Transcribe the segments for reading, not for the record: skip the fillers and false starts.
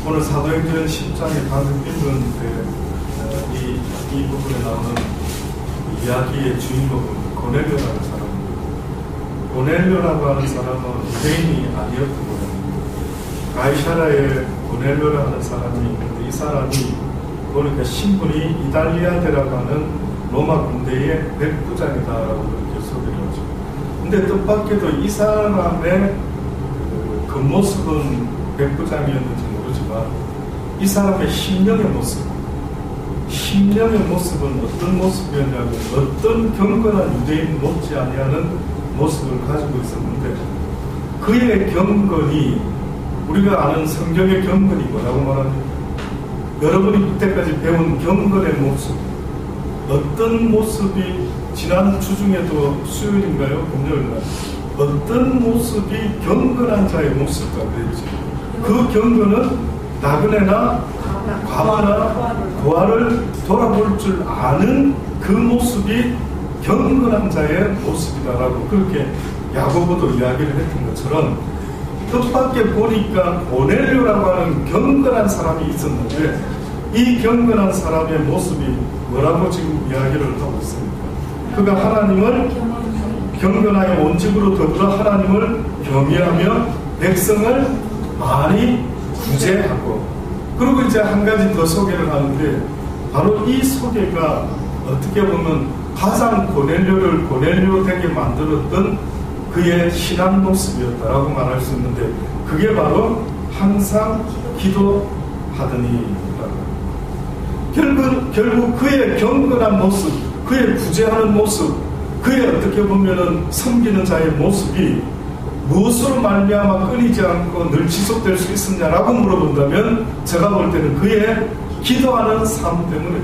오늘 사도행전 10장에 방금 읽은 이 부분에 나오는 이야기의 주인공은 고넬료라는 사람입니다. 고넬료라고 하는 사람은 유대인이 아니었던 모양입니다. 가이사라에 고넬료라는 사람이 있는데 이 사람이 보니까 신분이 이달리아데라고 하는 로마 군대의 백부장이다라고 그렇게 소개를 하죠. 근데 뜻밖에도 이 사람의 그 모습은 백부장이었는지 모르지만 이 사람의 심령의 모습은 어떤 모습이었냐면 어떤 경건한 유대인 못지 아니하는 모습을 가지고 있었는데 그의 경건이 우리가 아는 성경의 경건이 뭐라고 말합니까? 여러분이 이때까지 배운 경건의 모습, 어떤 모습이 지난 주중에도 수요일인가요? 금요일날 어떤 모습이 경건한 자의 모습이라고 그랬지. 그 경건은 나그네나 과부나 고아를 돌아볼 줄 아는 그 모습이 경건한 자의 모습이다라고 그렇게 야고보도 이야기를 했던 것처럼 뜻밖의 보니까 고넬료라고 하는 경건한 사람이 있었는데 이 경건한 사람의 모습이 뭐라고 지금 이야기를 하고 있습니까? 그가 하나님을 경건하게 온집으로 더불어 하나님을 경외하며 백성을 많이 구제하고 그리고 이제 한 가지 더 소개를 하는데 바로 이 소개가 어떻게 보면 가장 고넬료를 고넬료 되게 만들었던 그의 신앙 모습이었다라고 말할 수 있는데 그게 바로 항상 기도하더니 결국 그의 경건한 모습, 그의 구제하는 모습, 그의 어떻게 보면은 섬기는 자의 모습이 무엇으로 말미암아 끊이지 않고 늘 지속될 수 있었냐라고 물어본다면 제가 볼 때는 그의 기도하는 삶 때문에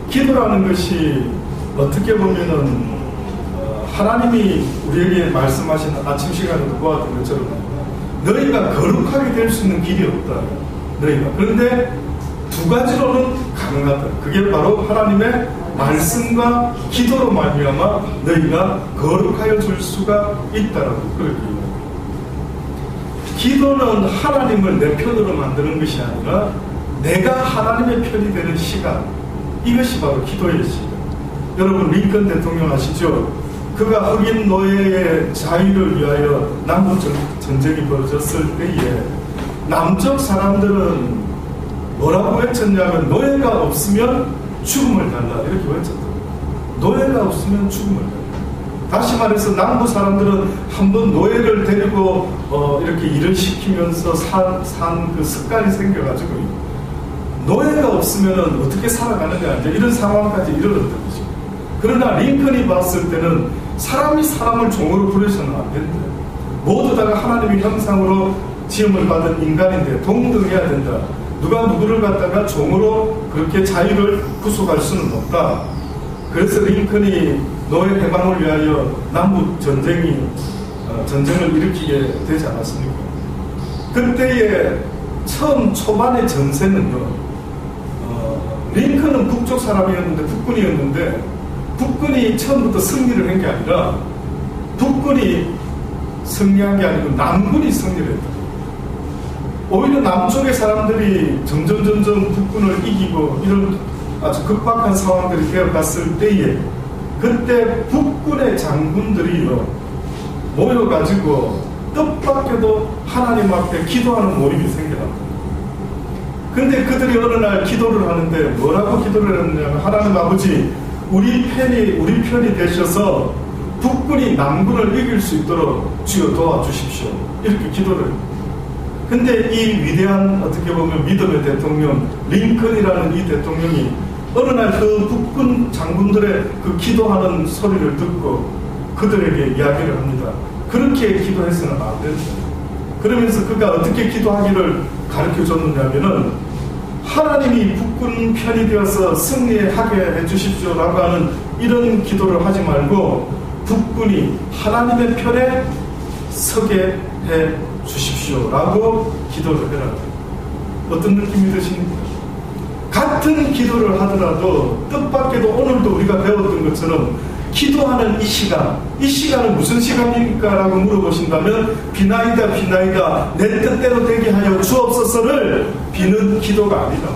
기도라는 것이 어떻게 보면은 하나님이 우리에게 말씀하신 아침 시간에도 보았던 것처럼 너희가 거룩하게 될 수 있는 길이 없다. 너희가. 그런데 두 가지로는 가능하다. 그게 바로 하나님의 말씀과 기도로 말미암아 너희가 거룩하여 줄 수가 있다라고 그렇게 이야기합니다. 기도는 하나님을 내 편으로 만드는 것이 아니라 내가 하나님의 편이 되는 시간, 이것이 바로 기도의 시간. 여러분 링컨 대통령 아시죠? 그가 흑인 노예의 자유를 위하여 남북 전쟁이 벌어졌을 때에 남쪽 사람들은 뭐라고 외쳤냐면 노예가 없으면 죽음을 달라 이렇게 외쳤다. 노예가 없으면 죽음을 달라. 다시 말해서 남부 사람들은 한번 노예를 데리고 이렇게 일을 시키면서 산 그 습관이 생겨가지고 노예가 없으면 어떻게 살아가느냐 이런 상황까지 이르렀던 거죠. 그러나 링컨이 봤을 때는 사람이 사람을 종으로 부려서는 안 된다. 모두 다가 하나님의 형상으로 지음을 받은 인간인데 동등해야 된다. 누가 누구를 갖다가 종으로 그렇게 자유를 구속할 수는 없다. 그래서 링컨이 노예 해방을 위하여 남북 전쟁을 일으키게 되지 않았습니까? 그때의 처음 초반의 전세는요, 링컨은 북쪽 사람이었는데 북군이었는데 북군이 처음부터 승리를 한 게 아니라 북군이 승리한 게 아니고 남군이 승리를 했다. 오히려 남쪽의 사람들이 점점 북군을 이기고 이런 아주 급박한 상황들이 되어갔을 때에 그때 북군의 장군들이요 모여가지고 뜻밖에도 하나님 앞에 기도하는 모임이 생겨났다. 근데 그들이 어느 날 기도를 하는데 뭐라고 기도를 했냐면 하나님 아버지 우리 편이 되셔서 북군이 남군을 이길 수 있도록 주여 도와주십시오. 이렇게 기도를 해요. 근데 이 위대한 어떻게 보면 믿음의 대통령 링컨이라는 이 대통령이 어느 날 그 북군 장군들의 그 기도하는 소리를 듣고 그들에게 이야기를 합니다. 그렇게 기도해서는 안 된다. 그러면서 그가 어떻게 기도하기를 가르쳐 줬느냐면은 하나님이 북군 편이 되어서 승리하게 해주십시오라고 하는 이런 기도를 하지 말고 북군이 하나님의 편에 서게 해 주십시오라고 기도를 해라. 어떤 느낌이 드십니까? 같은 기도를 하더라도 뜻밖에도 오늘도 우리가 배웠던 것처럼 기도하는 이 시간은 무슨 시간입니까? 라고 물어보신다면 비나이다 비나이다 내 뜻대로 되게 하여 주옵소서를 비는 기도가 아니다.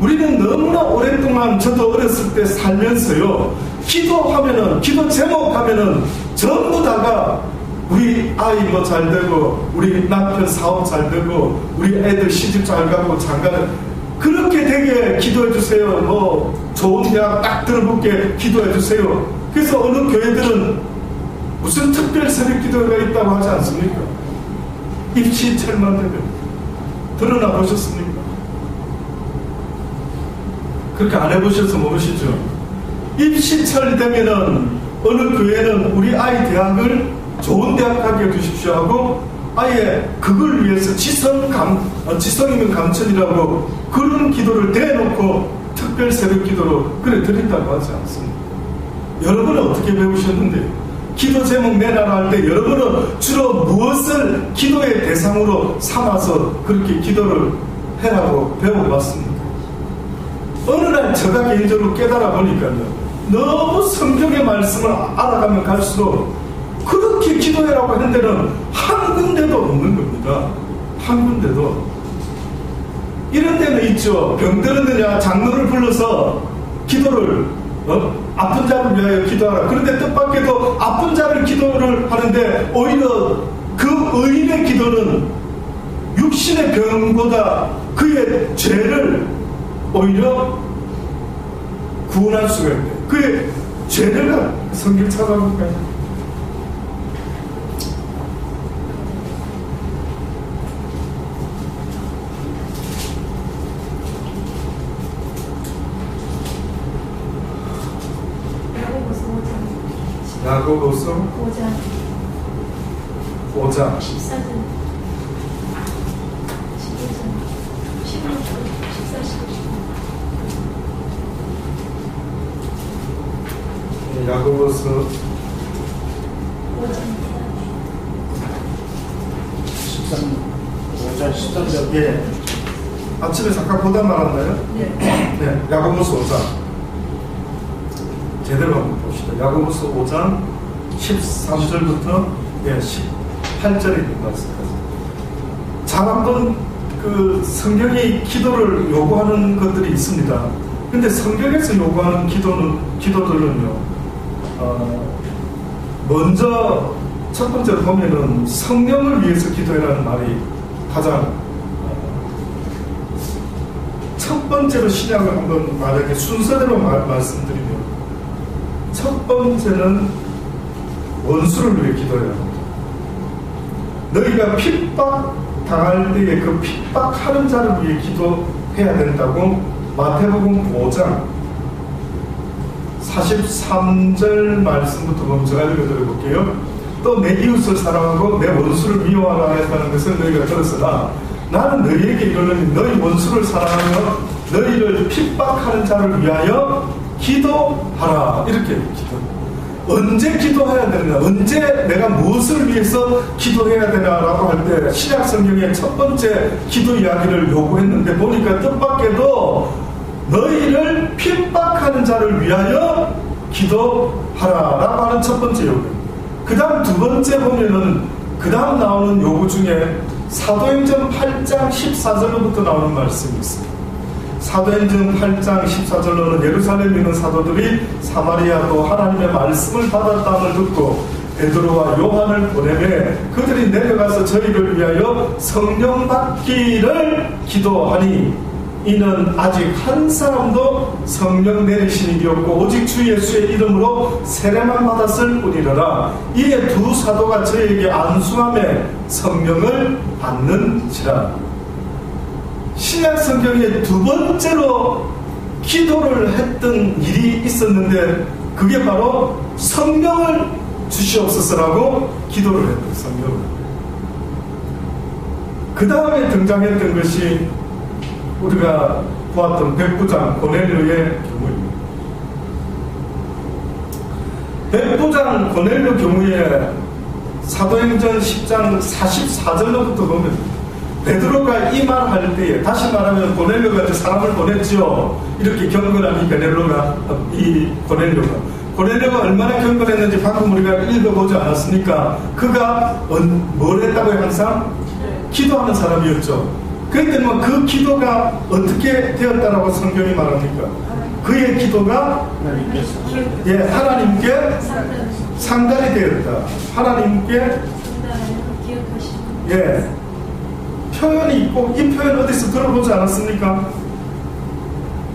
우리는 너무나 오랫동안 저도 어렸을 때 살면서요, 기도하면은, 기도 제목하면은 전부 다가 우리 아이 뭐 잘 되고, 우리 남편 사업 잘 되고, 우리 애들 시집 잘 가고 장가는 그렇게 되게 기도해 주세요. 뭐 좋은 대학 딱 들어볼게 기도해 주세요. 그래서 어느 교회들은 무슨 특별 새벽 기도가 있다고 하지 않습니까? 입시철만 되면 드러나 보셨습니까? 그렇게 안 해보셔서 모르시죠? 입시철 되면은 어느 교회는 우리 아이 대학을 좋은 대학 가게 해주십시오 하고 아예 그걸 위해서 지성이면 감천이라고 그런 기도를 대놓고 특별 새벽 기도로 그래 드린다고 하지 않습니다. 여러분은 어떻게 배우셨는데 기도 제목 내놔라 할 때 여러분은 주로 무엇을 기도의 대상으로 삼아서 그렇게 기도를 해라고 배워봤습니까? 어느 날 제가 개인적으로 깨달아 보니까요, 너무 성경의 말씀을 알아가면 갈수록 그렇게 기도해라고 하는 데는 한 군데도 없는 겁니다. 한 군데도. 이런 데는 있죠. 병들었느냐 장로를 불러서 기도를 아픈 자를 위하여 기도하라. 그런데 뜻밖에도 아픈 자를 기도를 하는데 오히려 그 의인의 기도는 육신의 병보다 그의 죄를 오히려 구원할 수가 있대. 그의 죄를 성경 찾아볼까요? 야고보서 5장 14절 15절 16절 14, 15 야고보서 5장 13절. 예. 아침에 잠깐 보다 말았나요? 네. 야고보서 5장 제대로 한번 봅시다. 야고보서 5장 13절부터 18절에 있는 말씀까지. 잘 한번 그 성경이 기도를 요구하는 것들이 있습니다. 근데 성경에서 요구하는 기도들은요, 먼저 첫 번째로 보면은 성령을 위해서 기도해라는 말이 가장 첫 번째로 신약을 한번 만약에 순서대로 말씀드리면 첫 번째는 원수를 위해 기도해야 합니다. 너희가 핍박 당할 때에 그 핍박하는 자를 위해 기도해야 된다고 마태복음 5장 43절 말씀부터 먼저 읽어드려 볼게요. 또 내 이웃을 사랑하고 내 원수를 미워하라 했다는 것을 너희가 들었으나 나는 너희에게 이르노니 너희 원수를 사랑하며 너희를 핍박하는 자를 위하여 기도하라. 이렇게 기도. 언제 기도해야 되나? 언제 내가 무엇을 위해서 기도해야 되나라고 할 때 신약 성경의 첫 번째 기도 이야기를 요구했는데 보니까 뜻밖에도 너희를 핍박하는 자를 위하여 기도하라라고 하는 첫 번째 요구. 그 다음 두 번째 보면은 그 다음 나오는 요구 중에 사도행전 8장 14절로부터 나오는 말씀이 있습니다. 사도행전 8장 14절로는 예루살렘에 있는 사도들이 사마리아도 하나님의 말씀을 받았다는 듣고 베드로와 요한을 보내매 그들이 내려가서 저희를 위하여 성령 받기를 기도하니 이는 아직 한 사람도 성령 내리신 일이 없고 오직 주 예수의 이름으로 세례만 받았을 뿐이라. 이에 두 사도가 저에게 안수함에 성령을 받는지라. 신약 성경에 두 번째로 기도를 했던 일이 있었는데 그게 바로 성령을 주시옵소서라고 기도를 했던 성령을. 그 다음에 등장했던 것이 우리가 보았던 백부장 고넬료의 경우입니다. 백부장 고넬료 경우에 사도행전 10장 44절로부터 보면 베드로가 이 말 할 때에 다시 말하면 고넬료가 이제 사람을 보냈죠. 이렇게 경건한 이 고넬료가 고넬료가 얼마나 경건했는지 방금 우리가 읽어보지 않았습니까? 그가 뭘 했다고요? 항상 기도하는 사람이었죠. 그런데 뭐 그 기도가 어떻게 되었다라고 성경이 말합니까? 그의 기도가 하나님께 상달이 되었다. 하나님께 표현이 있고, 이 표현 어디서 들어보지 않았습니까?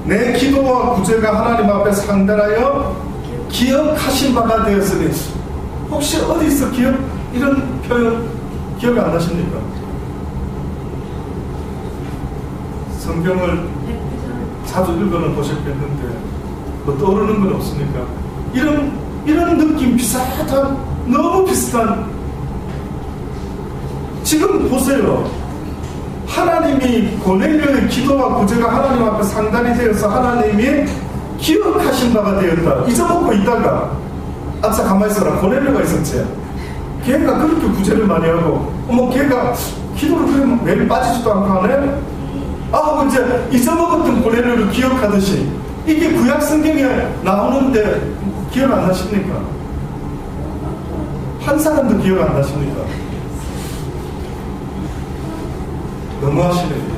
내 기도와 구제가 하나님 앞에 상달하여 기억하신 바가 되었으니. 혹시 어디서 이런 표현 기억이 안 나십니까? 성경을 자주 읽어는 보셨겠는데 뭐 떠오르는 건 없습니까? 이런 느낌 비슷한, 너무 비슷한. 지금 보세요. 하나님이 고넬료의 기도와 구제가 하나님 앞에 상달이 되어서 하나님이 기억하신 바가 되었다. 잊어먹고 있다가 앞서 가만히 있어라. 고넬료가 있었지. 걔가 그렇게 구제를 많이 하고, 걔가 기도를 그러면 매일 빠지지도 않고 하네? 하고 이제 잊어먹었던 고넬료를 기억하듯이, 이게 구약 성경에 나오는데 기억 안 나십니까? 한 사람도 기억 안 나십니까? 너무하시네요.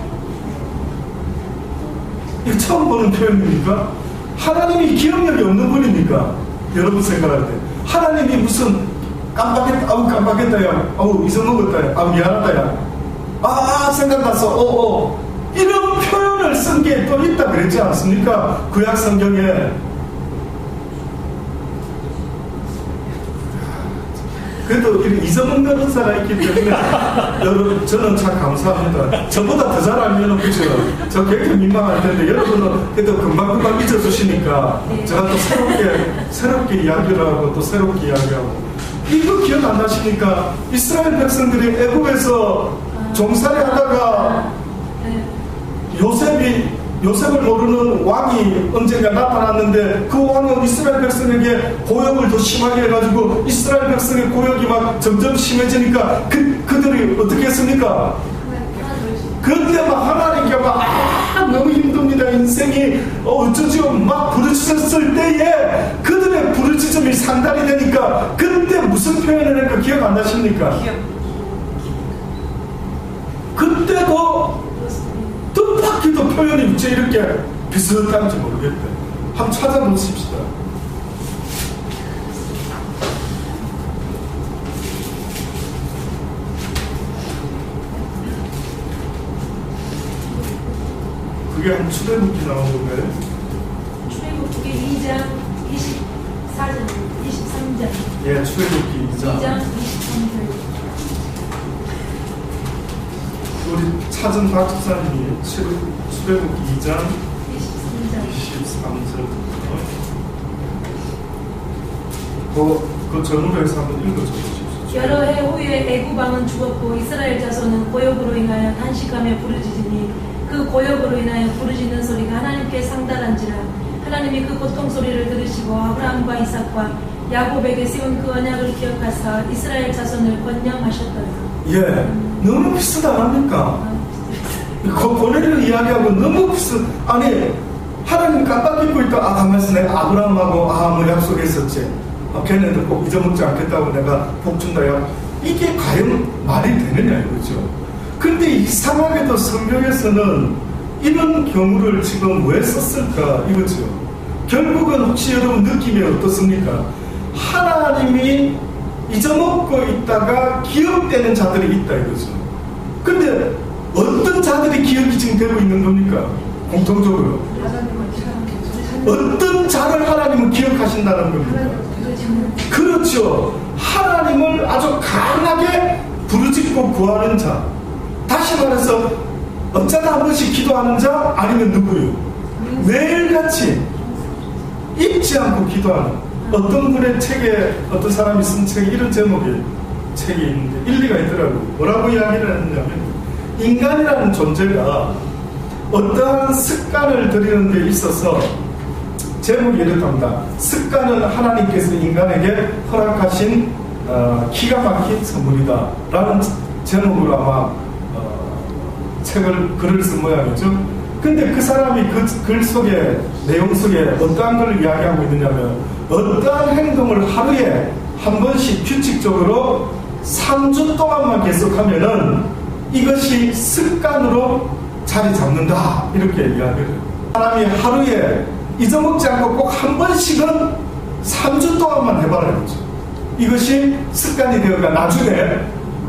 이거 처음 보는 표현입니까? 하나님이 기억력이 없는 분입니까? 여러분 생각할 때 하나님이 무슨 깜빡했다, 깜빡했다, 야, 잊어먹었다, 야, 미안하다, 야, 생각났어, 이런 표현을 쓴 게 또 있다 그랬지 않습니까? 구약 성경에. 그래도 잊어먹는 은사가 있기 때문에 여러분, 저는 참 감사합니다. 저보다 더 잘 알면 그죠? 저 굉장히 민망할 텐데 여러분은 그래도 금방금방 잊어주시니까 제가 또 새롭게 이야기를 하고 또 새롭게 이야기하고. 이거 기억 안 나십니까? 이스라엘 백성들이 애굽에서 종살이 하다가 요셉을 모르는 왕이 언젠가 나타났는데, 그 왕은 이스라엘 백성에게 고역을 더 심하게 해가지고 이스라엘 백성의 고역이 막 점점 심해지니까 그들이 어떻게 했습니까? 그때 막 하나님께 너무 힘듭니다, 인생이 어쩌지요 막 부르짖었을 때에 그들의 부르짖음이 상달이 되니까, 그때 무슨 표현을 할까 기억 안 나십니까? 그때도 뜻밖에도 표현이 어째 이렇게 비슷한지 모르겠대. 한번 찾아보십시다. 그게 한 출애굽기 나온 건가요? 출애굽기 2장 24절 23절. 예, 출애굽기 2장 23절. 우리 찾은 박 집사님이 출애굽기 2장 23절 그 전후로 해서 한번 읽어주십시오. 여러 해 후에 애굽 왕은 죽었고 이스라엘 자손은 고역으로 인하여 탄식하며 부르짖으니 그 고역으로 인하여 부르짖는 소리가 하나님께 상달한지라. 하나님이 그 고통 소리를 들으시고 아브라함과 이삭과 야곱에게 세운 그 언약을 기억하사 이스라엘 자손을 권념하셨더라. 예, 너무 비슷 안 합니까? 고넬료 이야기하고 너무 비슷. 아니, 하나님 깜빡 잊고 있다. 가만히 있어. 내가 아브라함하고 약속했었지. 걔네들 꼭 잊어먹지 않겠다고 내가 복 준다. 이게 과연 말이 되느냐 이거죠. 근데 이상하게도 성경에서는 이런 경우를 지금 왜 썼을까 이거죠. 결국은 혹시 여러분 느낌이 어떻습니까? 하나님이 잊어먹고 있다가 기억되는 자들이 있다 이거죠. 근데 어떤 자들이 기억이 지금 되고 있는 겁니까? 공통적으로 어떤 자를 하나님은 기억하신다는 겁니다. 그렇죠. 하나님을 아주 강하게 부르짖고 구하는 자, 다시 말해서 언제나 한 번씩 기도하는 자, 아니면 누구요? 매일같이 잊지 않고 기도하는. 어떤 분의 책에, 어떤 사람이 쓴 책에 이런 제목의 책이 있는데 일리가 있더라고요. 뭐라고 이야기를 했냐면, 인간이라는 존재가 어떠한 습관을 들이는 데 있어서, 제목이 이렇답니다. 습관은 하나님께서 인간에게 허락하신 기가 막힌 선물이다 라는 제목으로 아마 글을 쓴 모양이죠. 근데 그 사람이 그 글 속에, 내용 속에 어떠한 걸 이야기하고 있느냐면, 어떠한 행동을 하루에 한 번씩 규칙적으로 3주 동안만 계속하면은 이것이 습관으로 자리 잡는다. 이렇게 이야기를 해요. 사람이 하루에 잊어먹지 않고 꼭 한 번씩은 3주 동안만 해봐라. 이거죠. 이것이 습관이 되어가 나중에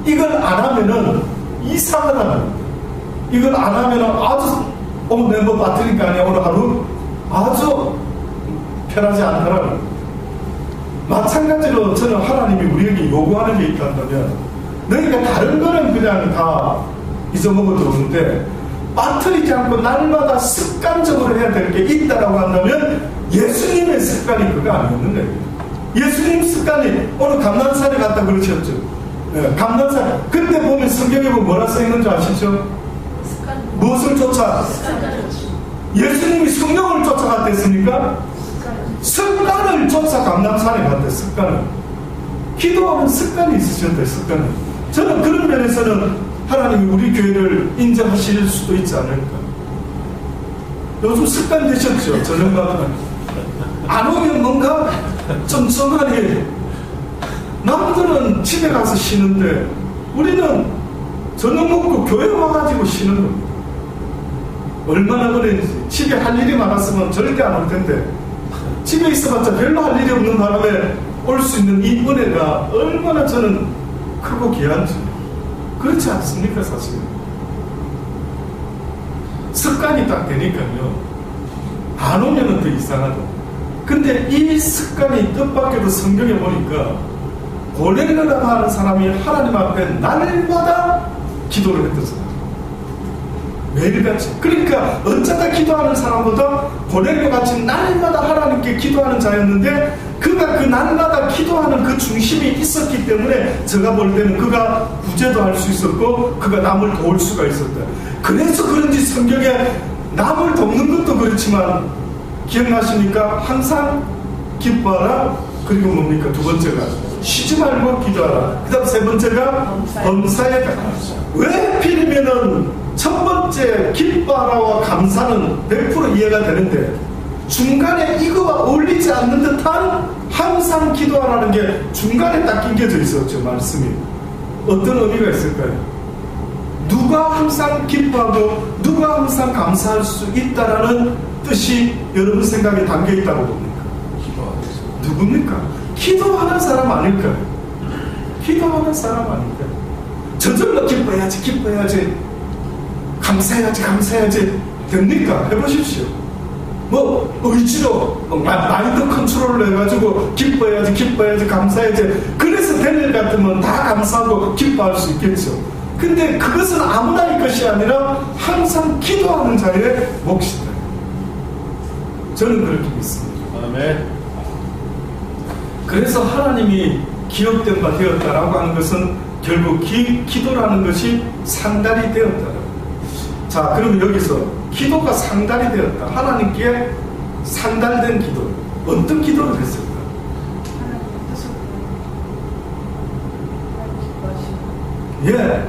이걸 안 하면은 이상하다는 겁니다. 이걸 안 하면은 아주 오늘 뭐 빠뜨리니까 아니야. 오늘 하루 아주 편하지 않더라는 겁니다. 마찬가지로 저는 하나님이 우리에게 요구하는 게 있다면, 너희가 다른 거는 그냥 다 잊어먹어도 오는데 빠뜨리지 않고 날마다 습관적으로 해야 될 게 있다라고 한다면 예수님의 습관이 그거 아니었는데, 예수님 습관이 오늘 감난산에 갔다 그러셨죠. 네, 감난산 그때 보면 성경에 보면 뭐라 써있는 줄 아시죠? 습관. 무엇을 쫓아? 예수님이 성령을 쫓아갔댔습니까? 습관을 쫓아 감남산에 갔대. 습관을. 기도하는 습관이 있으셨대. 습관을. 저는 그런 면에서는 하나님이 우리 교회를 인정하실 수도 있지 않을까. 요즘 습관 되셨죠? 저녁마다 안 오면 뭔가 좀 ጸ가리. 남들은 집에 가서 쉬는데 우리는 저녁 먹고 교회 와가지고 쉬는 겁니다. 얼마나 그랬는지. 집에 할 일이 많았으면 절대 안 올 텐데, 집에 있어봤자 별로 할 일이 없는 바람에 올 수 있는 이 은혜가 얼마나 저는 크고 귀한지. 그렇지 않습니까? 사실 습관이 딱 되니까요, 안 오면은 더 이상하다. 근데 이 습관이 뜻밖에도 성경에 보니까 고넬료라고 하는 사람이 하나님 앞에 날마다 기도를 했던 사람, 매일같이. 그러니까 어쩌다 기도하는 사람보다 고넬료같이 날마다 하나님께 기도하는 자였는데, 그가 그 날마다 기도하는 그 중심이 있었기 때문에 제가 볼 때는 그가 구제도 할 수 있었고 그가 남을 도울 수가 있었다. 그래서 그런지 성경에 남을 돕는 것도 그렇지만, 기억나십니까? 항상 기뻐하라. 그리고 뭡니까? 두 번째가 쉬지 말고 기도하라. 그 다음 세 번째가 범사에 가라. 왜 하필이면은 첫 번째 기뻐하라와 감사는 100% 이해가 되는데, 중간에 이거와 어울리지 않는 듯한 항상 기도하라는 게 중간에 딱 끼겨져 있었죠. 말씀이 어떤 의미가 있을까요? 누가 항상 기뻐하고 누가 항상 감사할 수 있다라는 뜻이 여러분 생각에 담겨 있다고 봅니까? 누굽니까? 기도하는 사람 아닐까요? 기도하는 사람 아닐까요? 저절로 기뻐해야지, 기뻐해야지, 감사해야지, 감사해야지 됩니까? 해보십시오. 뭐 의지로 마인드 컨트롤을 해가지고 기뻐해야지, 기뻐해야지, 감사해야지, 그래서 될 일 같으면 다 감사하고 기뻐할 수 있겠죠. 근데 그것은 아무나의 것이 아니라 항상 기도하는 자의 몫이다. 저는 그렇게 믿습니다. 아멘. 그래서 하나님이 기억된 바 되었다라고 하는 것은 결국 기도라는 것이 상달이 되었다. 자, 그러면 여기서 기도가 상달이 되었다. 하나님께 상달된 기도. 어떤 기도를 했을까? 예.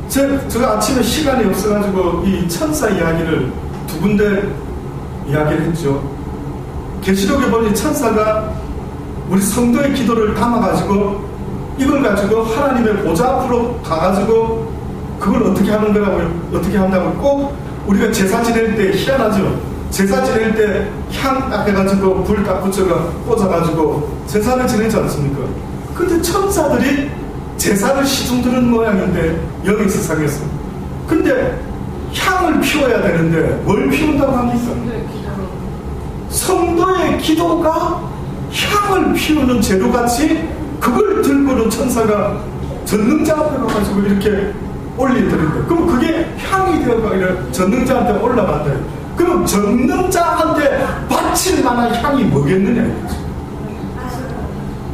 제가 아침에 시간이 없어가지고 이 천사 이야기를 두 군데 이야기를 했죠. 계시록에 보니 천사가 우리 성도의 기도를 담아가지고 이걸 가지고 하나님의 보좌 앞으로 가가지고 그걸 어떻게 하는 거라고요? 어떻게 한다고? 꼭 우리가 제사 지낼 때 희한하죠. 제사 지낼 때 향 딱 해가지고 불 딱 붙여가 꽂아가지고 제사를 지내지 않습니까? 근데 천사들이 제사를 시중드는 모양인데, 여기 세상에서. 근데 향을 피워야 되는데 뭘 피운다고 합니까? 성도의 기도가 향을 피우는 재료같이 그걸 들고는 천사가 전능자 앞에 가가지고 이렇게 올리더라고요. 그럼 그게 향이 되어가 전능자한테 올라간다. 그럼 전능자한테 바칠 만한 향이 뭐겠느냐 이거죠.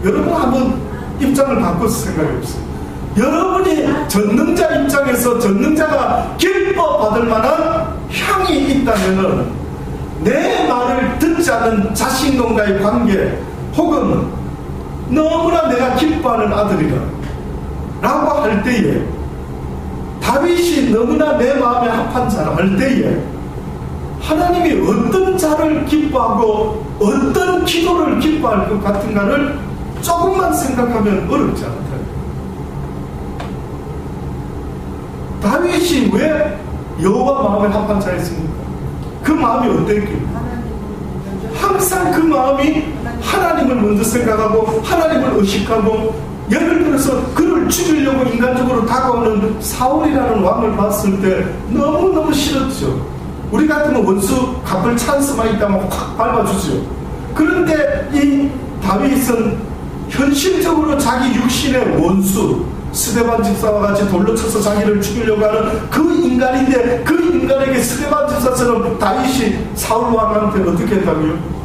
여러분 한번 입장을 바꿔서 생각해 보세요. 여러분이 전능자 입장에서 전능자가 기뻐 받을 만한 향이 있다면은, 내 말을 듣지 않는 자신과의 관계, 혹은 너무나 내가 기뻐하는 아들이라 라고 할 때에, 다윗이 너무나 내 마음에 합한 자라 할 때에 하나님이 어떤 자를 기뻐하고 어떤 기도를 기뻐할 것 같은가를 조금만 생각하면 어렵지 않다요. 다윗이 왜 여호와 마음에 합한 자였습니까? 그 마음이 어땠길래? 항상 그 마음이 하나님을 먼저 생각하고 하나님을 의식하고, 예를 들어서 그를 죽이려고 인간적으로 다가오는 사울이라는 왕을 봤을 때 너무너무 싫었죠. 우리 같으면 원수 갚을 찬스만 있다면 확 밟아주죠. 그런데 이 다윗은 현실적으로 자기 육신의 원수 스데반 집사와 같이 돌로 쳐서 자기를 죽이려고 하는 그 인간인데, 그 인간에게 스데반 집사처럼 다윗이 사울 왕한테 어떻게 했다고요?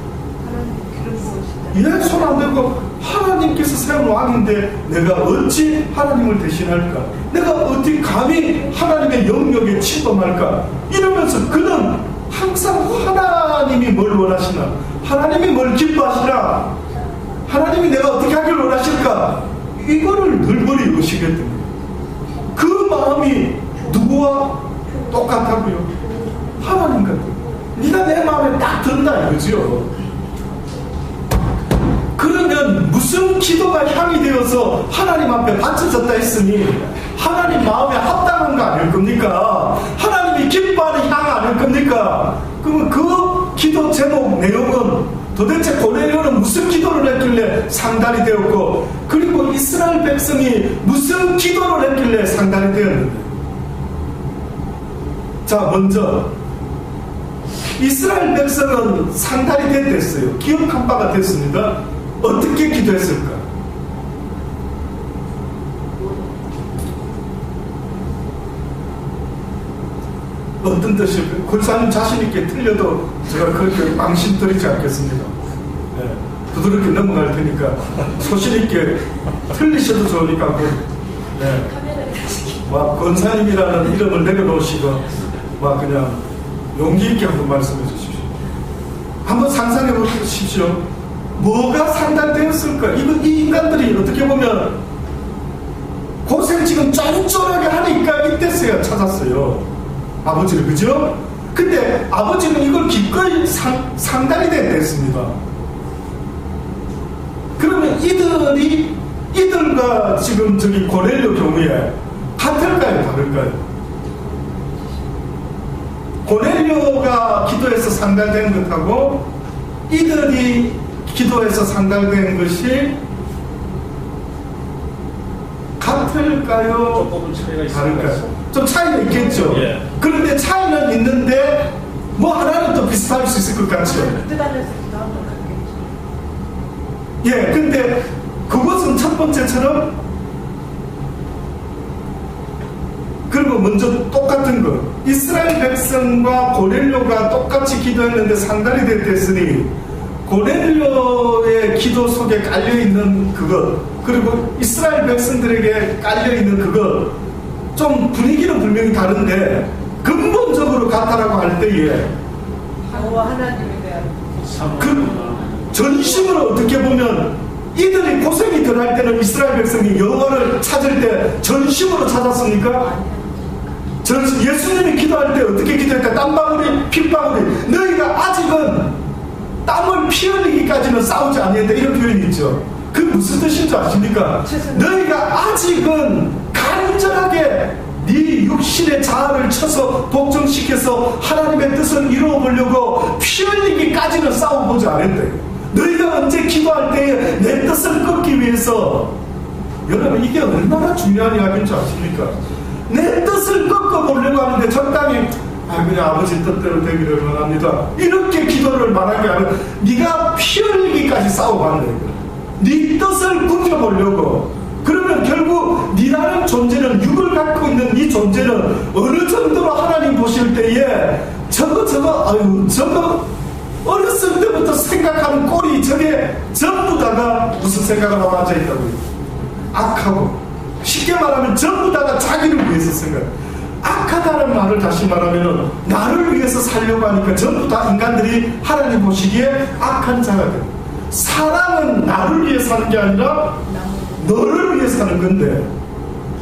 손 안 대고 하나님께서 세운 왕인데 내가 어찌 하나님을 대신할까? 내가 어떻게 감히 하나님의 영역에 침범할까? 이러면서 그는 항상 하나님이 뭘 원하시나? 하나님이 뭘 기뻐하시나? 하나님이 내가 어떻게 하길 원하실까? 이거를 늘 의식했던 거예요. 그 마음이 누구와 똑같다고요? 하나님 같아요. 네가 내 마음에 딱 든다 이거죠. 그러면 무슨 기도가 향이 되어서 하나님 앞에 바쳐졌다 했으니 하나님 마음에 합당한 거 아닐 겁니까? 하나님이 기뻐하는 향 아닐 겁니까? 그러면 그 기도 제목 내용은 도대체 고넬료는 무슨 기도를 했길래 상달이 되었고, 그리고 이스라엘 백성이 무슨 기도를 했길래 상달이 되었는데, 자, 먼저 이스라엘 백성은 상달이 됐어요. 기억한 바가 됐습니다. 어떻게 기도했을까? 어떤 뜻일까요? 권사님 자신있게 틀려도 제가 그렇게 망신드리지 않겠습니다. 네, 부드럽게 넘어갈 테니까 소신있게 틀리셔도 좋으니까 네. 막 권사님이라는 이름을 내려놓으시고 막 그냥 용기 있게 한번 말씀해 주십시오. 한번 상상해 보십시오. 뭐가 상달되었을까? 이 인간들이 어떻게 보면 고생 지금 쫀쫀하게 하니까 이때서야 찾았어요. 아버지를, 그죠? 근데 아버지는 이걸 기꺼이 상달이 됐습니다. 그러면 이들과 지금 저기 고넬료 경우에 같을까요? 다를까요? 고넬료가 기도해서 상달된 것하고 이들이 기도해서 상달된 것이 같을까요? 조금 차이가 다를까요? 좀 차이가 있겠죠. 예. 그런데 차이는 있는데 뭐 하나는 또 비슷할 수 있을 것 같죠. 예, 근데 그것은 첫 번째처럼, 그리고 먼저 똑같은 거, 이스라엘 백성과 고넬료가 똑같이 기도했는데 상달이 됐으니 고넬료의 기도 속에 깔려있는 그것, 그리고 이스라엘 백성들에게 깔려있는 그것, 좀 분위기는 분명히 다른데 근본적으로 같다라고 할 때에 하나님에 대한 그 전심으로 어떻게 보면 이들이 고생이 덜 할 때는 이스라엘 백성이 여호와를 찾을 때 전심으로 찾았습니까? 예수님이 기도할 때 어떻게 기도했다? 땀방울이 핏방울이, 너희가 아직은 땀을 피 흘리기까지는 싸우지 아니했다, 이런 표현이 있죠. 그 무슨 뜻인 줄 아십니까? 너희가 아직은 간절하게 네 육신의 자아를 쳐서 복종시켜서 하나님의 뜻을 이루어 보려고 피 흘리기까지는 싸워보지 않았다. 너희가 언제 기도할 때에 내 뜻을 꺾기 위해서, 여러분 이게 얼마나 중요한 이야기인 줄 아십니까? 내 뜻을 꺾어보려고 하는데 적당히 그냥 아버지 뜻대로 되기를 원합니다, 이렇게 기도를 말하게 하면 네가 피 흘리기까지 싸워봤네. 네 뜻을 굽혀보려고. 그러면 결국 니라는 존재는, 육을 갖고 있는 이 존재는 어느 정도로 하나님 보실 때에 저거 어렸을 때부터 생각하는 꼴이 저게 전부 다가 무슨 생각을 하고 앉아있다고요? 악하고, 쉽게 말하면 전부 다가 자기를 위해서 생각. 악하다는 말을 다시 말하면 나를 위해서 살려고 하니까 전부 다 인간들이 하나님 보시기에 악한 자가 돼. 사랑은 나를 위해 사는 게 아니라 너를 위해 사는 건데,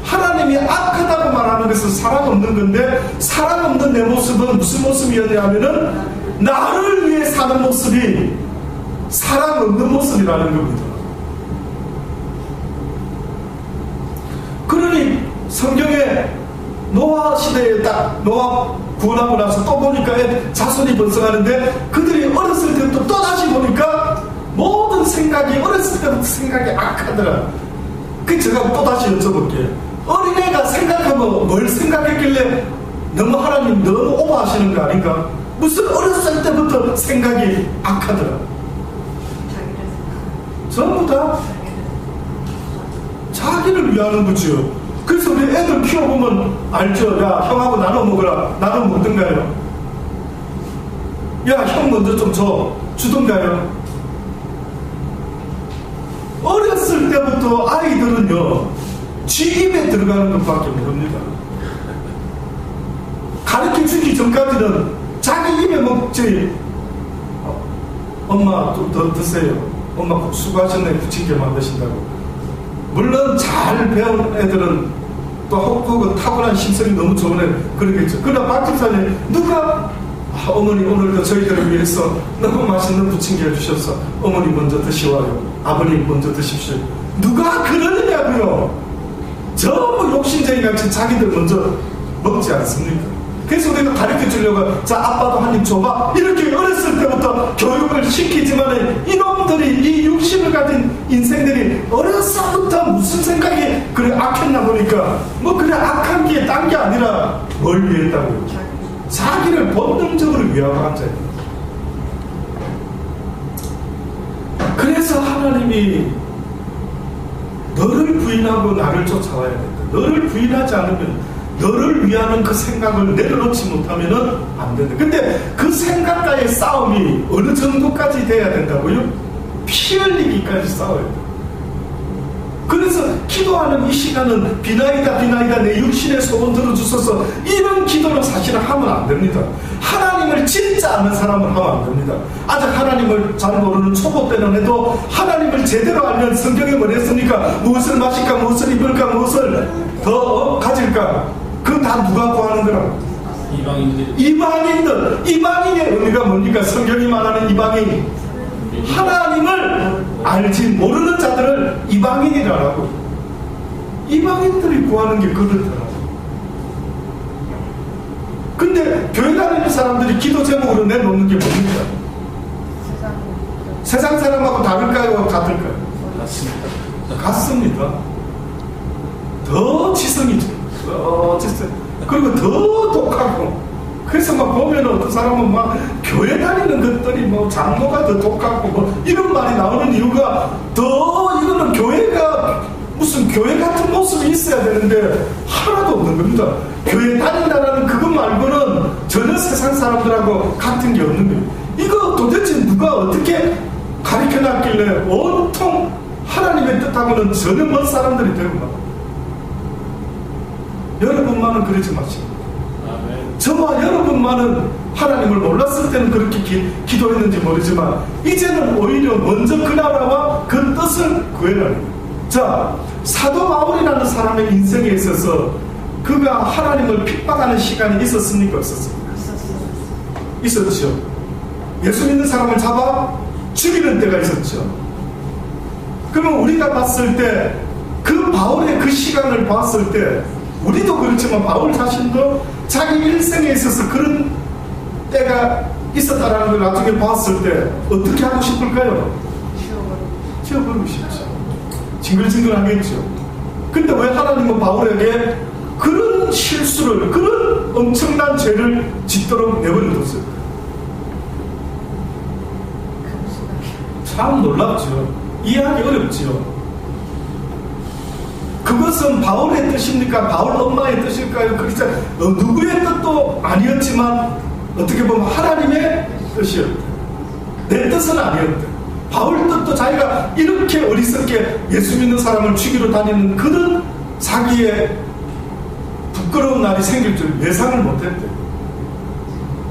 하나님 하나님이 악하다고 말하는 것은 사랑 없는 건데, 사랑 없는 내 모습은 무슨 모습이었냐면은 나를 위해 사는 모습이 사랑 없는 모습이라는 겁니다. 그러니 성경에 노아 시대에 딱 노아 구원하고 나서 또 보니까 자손이 번성하는데, 그들이 어렸을 때부터 또 다시 보니까 모든 생각이 어렸을 때부터 생각이 악하더라. 그 제가 또 다시 여쭤볼게요. 어린애가 생각하면 뭘 생각했길래 너무 하나님 너무 오버하시는 거 아닌가? 무슨 어렸을 때부터 생각이 악하더라. 전부 다 자기를 위하는 거죠. 그래서 우리 애들 키워보면 알죠. 야, 형하고 나눠 먹어라. 나눠 먹든가요? 야, 형 먼저 좀 주든가요? 어렸을 때부터 아이들은요, 지 입에 들어가는 것밖에 모릅니다. 가르쳐 주기 전까지는 자기 입에 먹지. 엄마 좀 더 드세요. 엄마 수고하셨네. 부침개 만드신다고. 물론 잘 배운 애들은 또 혹은 타고난 심성이 너무 좋은 애 그러겠죠. 그러나 박 집사님, 누가 어머니 오늘도 저희들을 위해서 너무 맛있는 부침개 해주셔서 어머니 먼저 드시와요. 아버님 먼저 드십시오. 누가 그러느냐고요. 전부 욕심쟁이 같이 자기들 먼저 먹지 않습니까? 그래서 우리가 가르쳐 주려고, 자, 아빠도 한 입 줘봐. 이렇게 어렸을 때부터 교육을 시키지만 이놈들이, 이 육신을 가진 인생들이 어려서부터 무슨 생각이 그래 악했나 보니까, 뭐 그래 악한 게 딴 게 아니라 뭘 위했다고요? 자기를 본능적으로 위하고 앉아요. 그래서 하나님이 너를 부인하고 나를 쫓아와야 된다. 너를 부인하지 않으면, 너를 위하는 그 생각을 내려놓지 못하면 안 된다. 근데 그 생각과의 싸움이 어느 정도까지 돼야 된다고요? 피 흘리기까지 싸워야 돼. 그래서 기도하는 이 시간은 비나이다 비나이다 내 육신의 소원 들어주소서, 이런 기도는 사실은 하면 안 됩니다. 하나님을 진짜 아는 사람은 하면 안 됩니다. 아직 하나님을 잘 모르는 초보 때는 해도 하나님을 제대로 알면 성경에 뭐랬습니까? 무엇을 마실까, 무엇을 입을까, 무엇을 더 가질까, 그건 다 누가 구하는 거라고? 이방인들. 이방인의 의미가 뭡니까? 성경이 말하는 이방인, 하나님을 알지 모르는 자들을 이방인이라고. 이방인들이 구하는 게 그렇더라고. 근데 교회 다니는 사람들이 기도 제목으로 내놓는 게 뭡니까? 세상 사람하고 다를까요? 같을까요? 같습니다. 더 지성이죠. 그리고 더 독하고. 그래서 막 보면 어떤 사람은 막 교회 다니는 것들이 뭐 장로가 더 독하고 뭐 이런 말이 나오는 이유가, 더 이거는 교회가 무슨 교회 같은 모습이 있어야 되는데 하나도 없는 겁니다. 교회 다닌다라는 그것 말고는 전혀 세상 사람들하고 같은 게 없는 거예요. 이거 도대체 누가 어떻게 가르쳐 놨길래 온통 하나님의 뜻하고는 전혀 먼 사람들이 되고 막. 여러분만은 그러지 마시고, 저와 여러분만은 하나님을 몰랐을 때는 그렇게 기도했는지 모르지만 이제는 오히려 먼저 그 나라와 그 뜻을 구해라는 거예요. 자, 사도 바울이라는 사람의 인생에 있어서 그가 하나님을 핍박하는 시간이 있었습니까? 없었습니까? 있었죠. 예수 믿는 사람을 잡아 죽이는 때가 있었죠. 그러면 우리가 봤을 때, 그 바울의 그 시간을 봤을 때, 우리도 그렇지만 바울 자신도 자기 일생에 있어서 그런 때가 있었다라는 걸 나중에 봤을 때 어떻게 하고 싶을까요? 지워버리고 싶죠. 징글징글하겠죠. 근데 왜 하나님은 바울에게 그런 실수를, 그런 엄청난 죄를 짓도록 내버려뒀어요? 참 놀랍죠. 이해하기 어렵죠. 그것은 바울의 뜻입니까? 바울 엄마의 뜻일까요? 그렇죠. 누구의 뜻도 아니었지만 어떻게 보면 하나님의 뜻이었다. 내 뜻은 아니었다. 바울 뜻도 자기가 이렇게 어리석게 예수 믿는 사람을 죽이러 다니는 그런 자기의 부끄러운 날이 생길 줄 예상을 못했대.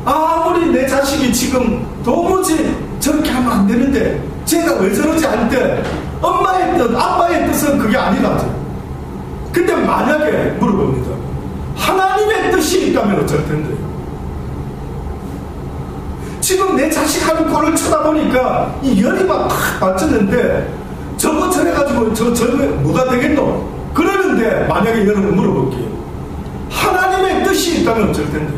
아무리 내 자식이 지금 도무지 저렇게 하면 안 되는데 제가 왜 저러지 할 때 엄마의 뜻, 아빠의 뜻은 그게 아니라죠. 근데 만약에 물어봅니다. 하나님의 뜻이 있다면 어쩔 텐데요? 지금 내 자식 하는 꼴을 쳐다보니까 이 열이 막 받쳤는데 저거 저래가지고 저거 뭐가 되겠노? 그러는데 만약에 여러분 물어볼게요. 하나님의 뜻이 있다면 어쩔 텐데?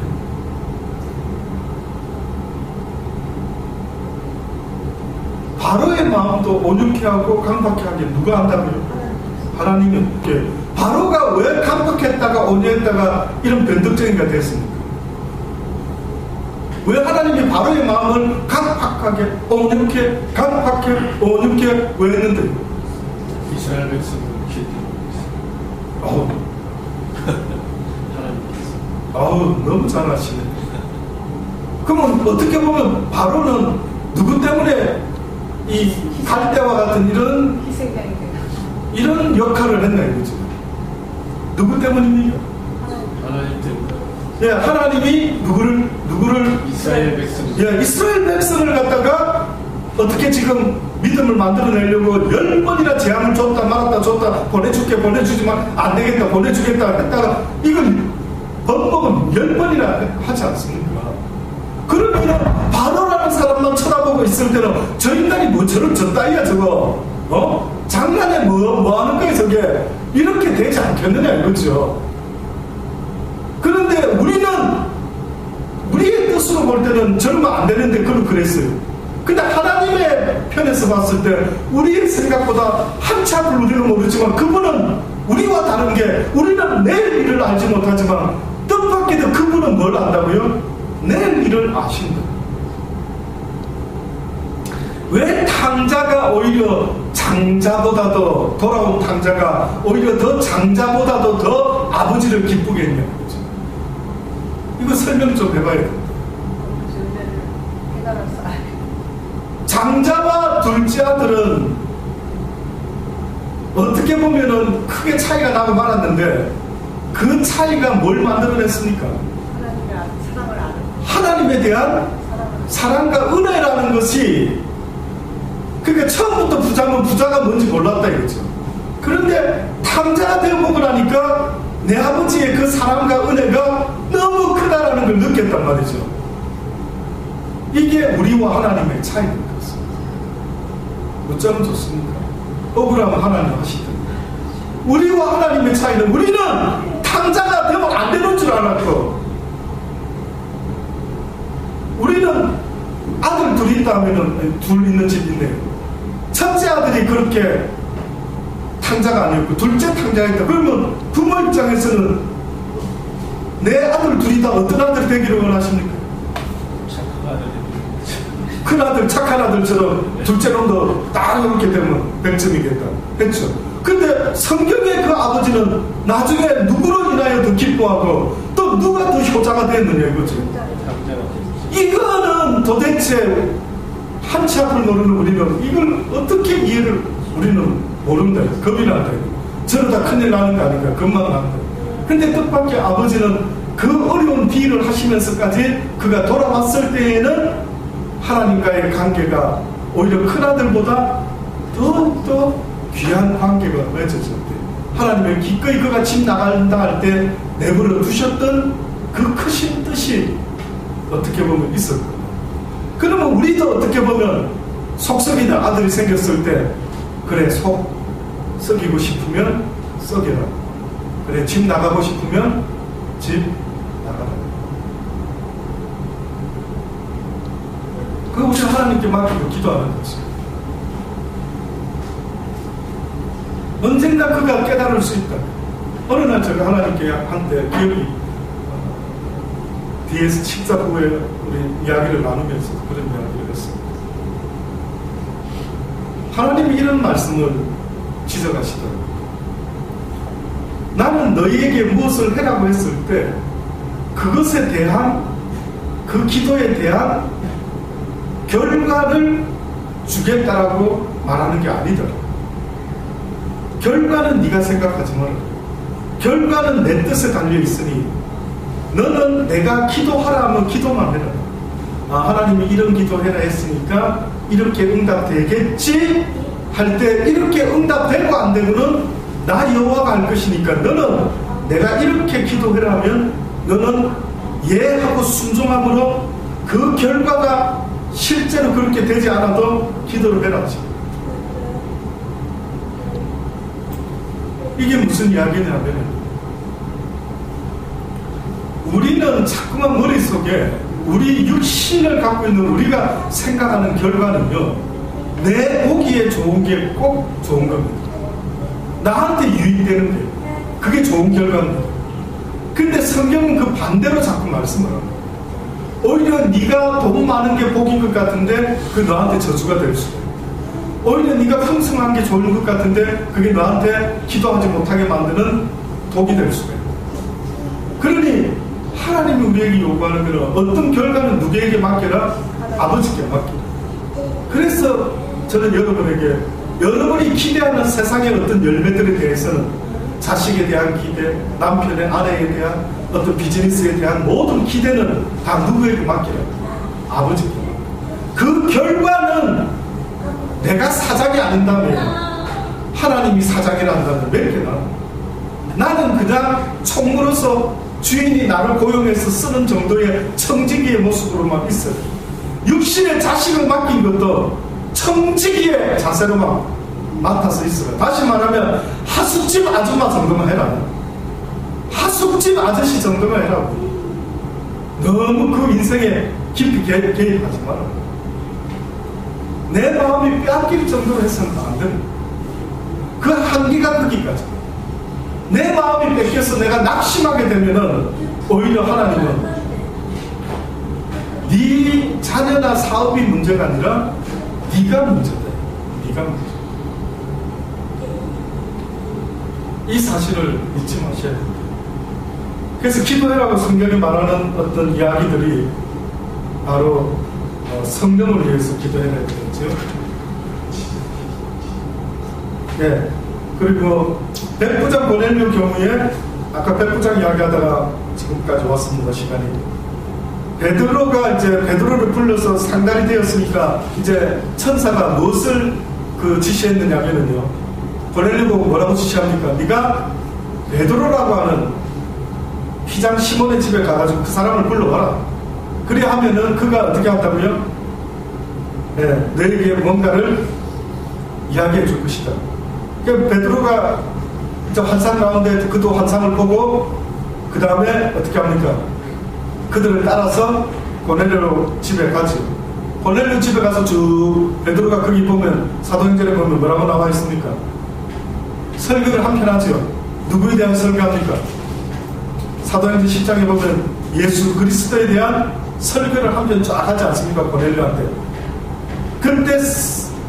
바로의 마음도 온유케 하고 강박케 하게 누가 한다고요? 하나님은. 바로가 왜 강박했다가 온유했다가 이런 변덕쟁이가 됐습니까? 왜 하나님이 바로의 마음을 강박하게 온유케 강박해 온유케 왜 했는데? 이스라엘 백성을 아우 하나님께서 너무 잘하시네. 그러면 어떻게 보면 바로는 누구 때문에 이 갈대와 같은 이런 역할을 했나 이거죠. 누구 때문입니까? 하나님 때문에 예, 하나님이 누구를 이스라엘 백성 이스라엘 백성을 갖다가 어떻게 지금 믿음을 만들어내려고 10번이나 제안을 줬다 말았다 줬다 보내줄게 보내주지만 안 되겠다 보내주겠다 했다가 이건 번복은 10번이나 하지 않습니까? 그러면 바로라는 사람만 쳐다보고 있을 때는 저 인간이 뭐 저런 따위야 저거 장난에 뭐 하는 거야 저게 이렇게 되지 않겠느냐 이거죠. 그런데 우리의 뜻으로 볼 때는 저러면 안 되는데 그랬어요. 근데 하나님의 편에서 봤을 때 우리의 생각보다 한치 앞을 우리는 모르지만 그분은 우리와 다른 게 우리는 내일 일을 알지 못하지만 뜻밖에도 그분은 뭘 안다고요? 내일 일을 아신다. 왜 탕자가 오히려 장자보다도 돌아온 탕자가 오히려 더 장자보다도 더 아버지를 기쁘게 했냐는 거죠. 이거 설명 좀 해봐야 돼. 장자와 둘째 아들은 어떻게 보면은 크게 차이가 나고 말았는데 그 차이가 뭘 만들어냈습니까? 하나님에 대한 사랑과 은혜라는 것이 그러니까 처음부터 부자면 부자가 뭔지 몰랐다 이거죠. 그런데 탕자가 되어보고 나니까 내 아버지의 그 사랑과 은혜가 너무 크다라는 걸 느꼈단 말이죠. 이게 우리와 하나님의 차이인 것입니다. 어쩌면 좋습니까? 억울하면 하나님 하시든. 우리와 하나님의 차이는 우리는 탕자가 되면 안 되는 줄 알았고 우리는 아들 둘이 있다면 둘 있는 집 있네요. 첫째 아들이 그렇게 탕자가 아니었고 둘째 탕자가 있다. 그러면 부모 입장에서는 내 아들 둘이 다 어떤 아들이 되기를 원하십니까? 착한 아들이 큰 아들 착한 아들처럼 둘째 놈도 딱 이렇게 되면 100점이겠다 했죠. 근데 성경의 그 아버지는 나중에 누구로 인하여 더 기뻐하고 또 누가 더 효자가 됐느냐 이거죠. 이거는 도대체 한치 앞을 모르는 우리는 이걸 어떻게 이해를 우리는 모른다. 겁이 난다. 저러다 큰일 나는 거 아닌가. 겁만 난다. 근데 뜻밖의 아버지는 그 어려운 비일을 하시면서까지 그가 돌아왔을 때에는 하나님과의 관계가 오히려 큰아들보다 더욱더 귀한 관계가 맺어졌대. 하나님의 기꺼이 그가 집 나간다 할 때 내버려 두셨던 그 크신 뜻이 어떻게 보면 있었거든요. 그러면 우리도 어떻게 보면 속썩이는 아들이 생겼을 때 그래 속 썩이고 싶으면 썩여라. 그래 집 나가고 싶으면 집 나가라. 그거 우리 하나님께 맡기고 기도하는 거지. 언젠가 그가 깨달을 수 있다. 어느 날 제가 하나님께 한때 기억이 뒤에서 식사 후에 우리 이야기를 나누면서 그런 이야기를 했습니다. 하나님이 이런 말씀을 지적하시더라고요. 나는 너희에게 무엇을 해라고 했을 때 그것에 대한 그 기도에 대한 결과를 주겠다라고 말하는 게 아니더라. 결과는 네가 생각하지 마라. 결과는 내 뜻에 달려 있으니 너는 내가 기도하라 하면 기도만 해라. 아, 하나님이 이런 기도해라 했으니까 이렇게 응답되겠지 할 때 이렇게 응답되고 안 되고는 나 여호와가 할 것이니까 너는 내가 이렇게 기도해라면 너는 예하고 순종함으로 그 결과가 실제로 그렇게 되지 않아도 기도를 해라지. 이게 무슨 이야기냐면 우리는 자꾸만 머릿속에 우리 육신을 갖고 있는 우리가 생각하는 결과는요, 내 보기에 좋은 게 꼭 좋은 겁니다. 나한테 유익되는 게 그게 좋은 결과입니다. 근데 성경은 그 반대로 자꾸 말씀을 합니다. 오히려 네가 돈 많은 게 복인 것 같은데 그게 너한테 저주가 될 수도 있고, 오히려 네가 풍성한 게 좋은 것 같은데 그게 너한테 기도하지 못하게 만드는 독이 될 수도 있고. 그러니 하나님이 우리에게 요구하는 것은 어떤 결과는 누구에게 맡겨라? 아버지께 맡기라. 그래서 저는 여러분에게 여러분이 기대하는 세상의 어떤 열매들에 대해서는 자식에 대한 기대, 남편의 아내에 대한 어떤 비즈니스에 대한 모든 기대는 다 누구에게 맡기라? 아버지께. 그 결과는 내가 사장이 아닌다면, 하나님이 사장이란다면 몇 개나? 나는 그냥 총무로서 주인이 나를 고용해서 쓰는 정도의 청지기의 모습으로만 있어요. 육신의 자식을 맡긴 것도 청지기의 자세로만 맡아서 있어요. 다시 말하면 하숙집 아줌마 정도만 해라. 하숙집 아저씨 정도만 해라고. 너무 그 인생에 깊이 개입하지 마라. 내 마음이 빼앗길 정도로 해서는 안 됩니다. 그 한계가 거기까지. 내 마음이 뺏겨서 내가 낙심하게 되면은 오히려 하나님은 네 자녀나 사업이 문제가 아니라 네가 문제다. 네가 문제. 이 사실을 잊지 마셔야 됩니다. 그래서 기도해라고 성경이 말하는 어떤 이야기들이 바로 성령을 위해서 기도해야 되겠죠. 네. 그리고 백부장 고넬료 경우에 아까 백부장 이야기하다가 지금까지 왔습니다. 시간이. 베드로를 불러서 상달이 되었으니까 이제 천사가 무엇을 지시했느냐면요. 고넬료 보고 뭐라고 지시합니까? 네가 베드로라고 하는 피장 시몬의 집에 가가지고 그 사람을 불러와라. 그래 하면은 그가 어떻게 한다고요? 네, 너에게 뭔가를 이야기해 줄 것이다. 그러니까 베드로가 환상 가운데 그도 환상을 보고 그 다음에 어떻게 합니까? 그들을 따라서 고넬료 집에 가죠. 고넬료 집에 가서 쭉 베드로가 거기 보면 사도행전에 보면 뭐라고 나와 있습니까? 설교를 한편 하죠. 누구에 대한 설교합니까? 사도행전 10장에 보면 예수 그리스도에 대한 설교를 한편 쫙 하지 않습니까? 고넬료한테. 그때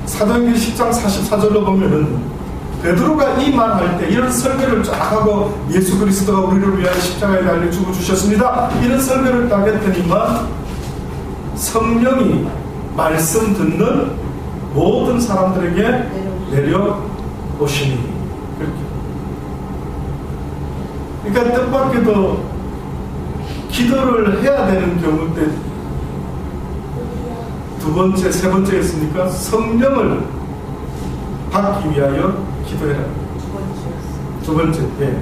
사도행전 10장 44절로 보면은 베드로가 이 말 할 때 이런 설교를 쫙 하고 예수 그리스도가 우리를 위하여 십자가에 달려 죽어 주셨습니다. 이런 설교를 딱 했더니만 성령이 말씀 듣는 모든 사람들에게 내려오시니. 그러니까 뜻밖에도 기도를 해야 되는 경우 때 두 번째, 세 번째 했습니까? 성령을 받기 위하여 기도해라. 두 번째, 예.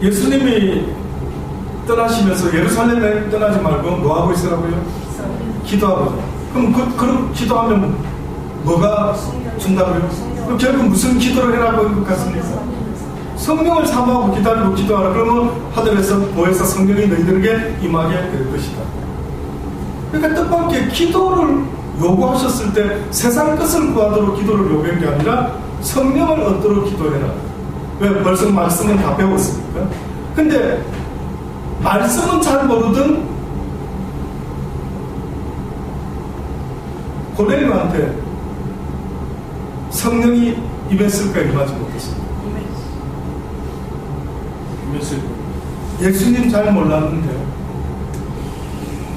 예수님이 떠나시면서 예루살렘에 떠나지 말고 뭐 하고 있으라고요? 기도하고. 그럼 기도하면 뭐가 준다고요? 그럼 결국 무슨 기도를 해라고 한 것 같습니까? 성령을 사모하고 기다리고 기도하라. 그러면 하늘에서 보혜사 성령이 너희들에게 임하게 될 것이다. 그러니까 뜻밖의 기도를 요구하셨을 때 세상 것을 구하도록 기도를 요구한 게 아니라 성령을 얻도록 기도해라. 왜? 벌써 말씀은 다 배웠으니까. 근데 말씀은 잘 모르던 고넬료한테 성령이 임했을까 임하지 못했습니다. 임했을 예수님 잘 몰랐는데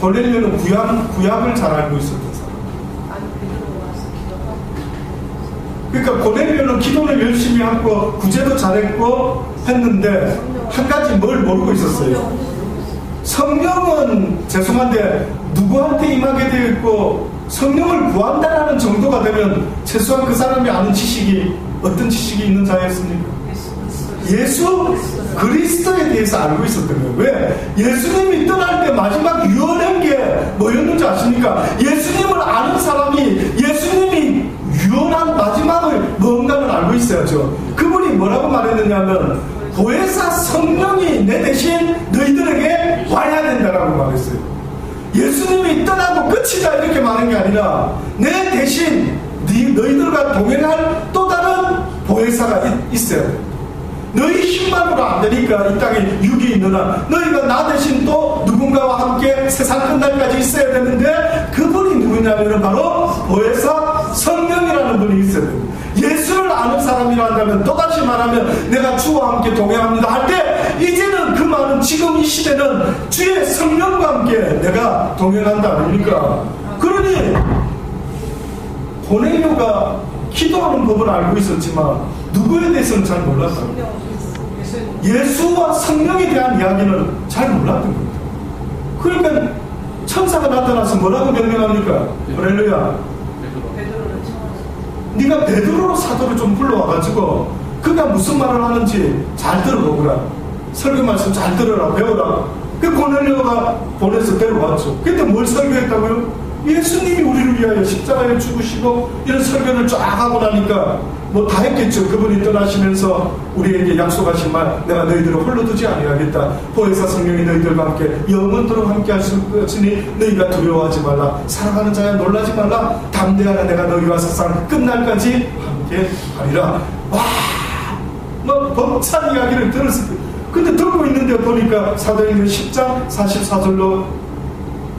고넬료는 구약을 잘 알고 있었던 사람. 그러니까 고넬료는 기도를 열심히 하고 구제도 잘했고 했는데 한 가지 뭘 모르고 있었어요. 성령은 죄송한데 누구한테 임하게 되어 있고 성령을 구한다라는 정도가 되면 최소한 그 사람이 아는 지식이 어떤 지식이 있는 자였습니까? 예수 그리스도에 대해서 알고 있었던 거예요. 왜? 예수님이 떠날 때 마지막 유언한 게 뭐였는지 아십니까? 예수님을 아는 사람이 예수님이 유언한 마지막을 뭔가를 알고 있어야죠. 그분이 뭐라고 말했느냐면 보혜사 성령이 내 대신 너희들에게 와야 된다라고 말했어요. 예수님이 떠나고 끝이다 이렇게 말한 게 아니라 내 대신 너희들과 동행할 또 다른 보혜사가 있어야 돼. 너희 힘만으로 안 되니까 이 땅에 육이 있느나 너희가 나 대신 또 누군가와 함께 세상 끝날까지 있어야 되는데 그분이 누구냐면 바로 보혜사 성령이라는 분이 있어야 됩니다. 예수를 아는 사람이라 한다면 또다시 말하면 내가 주와 함께 동행합니다 할 때 이제는 그 말은 지금 이 시대는 주의 성령과 함께 내가 동행한다 아닙니까? 그러니 고넬료가 기도하는 법을 알고 있었지만 누구에 대해서는 잘 몰랐다. 예수와 성령에 대한 이야기는 잘 몰랐던 겁니다. 그러니까 천사가 나타나서 뭐라고 명령합니까? 고넬료야, 네가 베드로 사도를 좀 불러와가지고 그가 무슨 말을 하는지 잘 들어보거라. 설교 말씀 잘 들어라, 배워라. 그 고넬료가 보내서 데려왔죠. 그때 뭘 설교했다고요? 예수님이 우리를 위하여 십자가에 죽으시고 이런 설교를 쫙 하고 나니까 뭐 다 했겠죠. 그분이 떠나시면서 우리에게 약속하신 말, 내가 너희들을 홀로 두지 아니하겠다. 보혜사 성령이 너희들과 함께 영원토록 함께 할 수 있으니 너희가 두려워하지 말라. 사랑하는 자야 놀라지 말라. 담대하라. 내가 너희와 세상 끝날까지 함께 하리라. 와, 뭐 벅찬 이야기를 들었을 때, 근데 듣고 있는데 보니까 사도행전 10장 44절로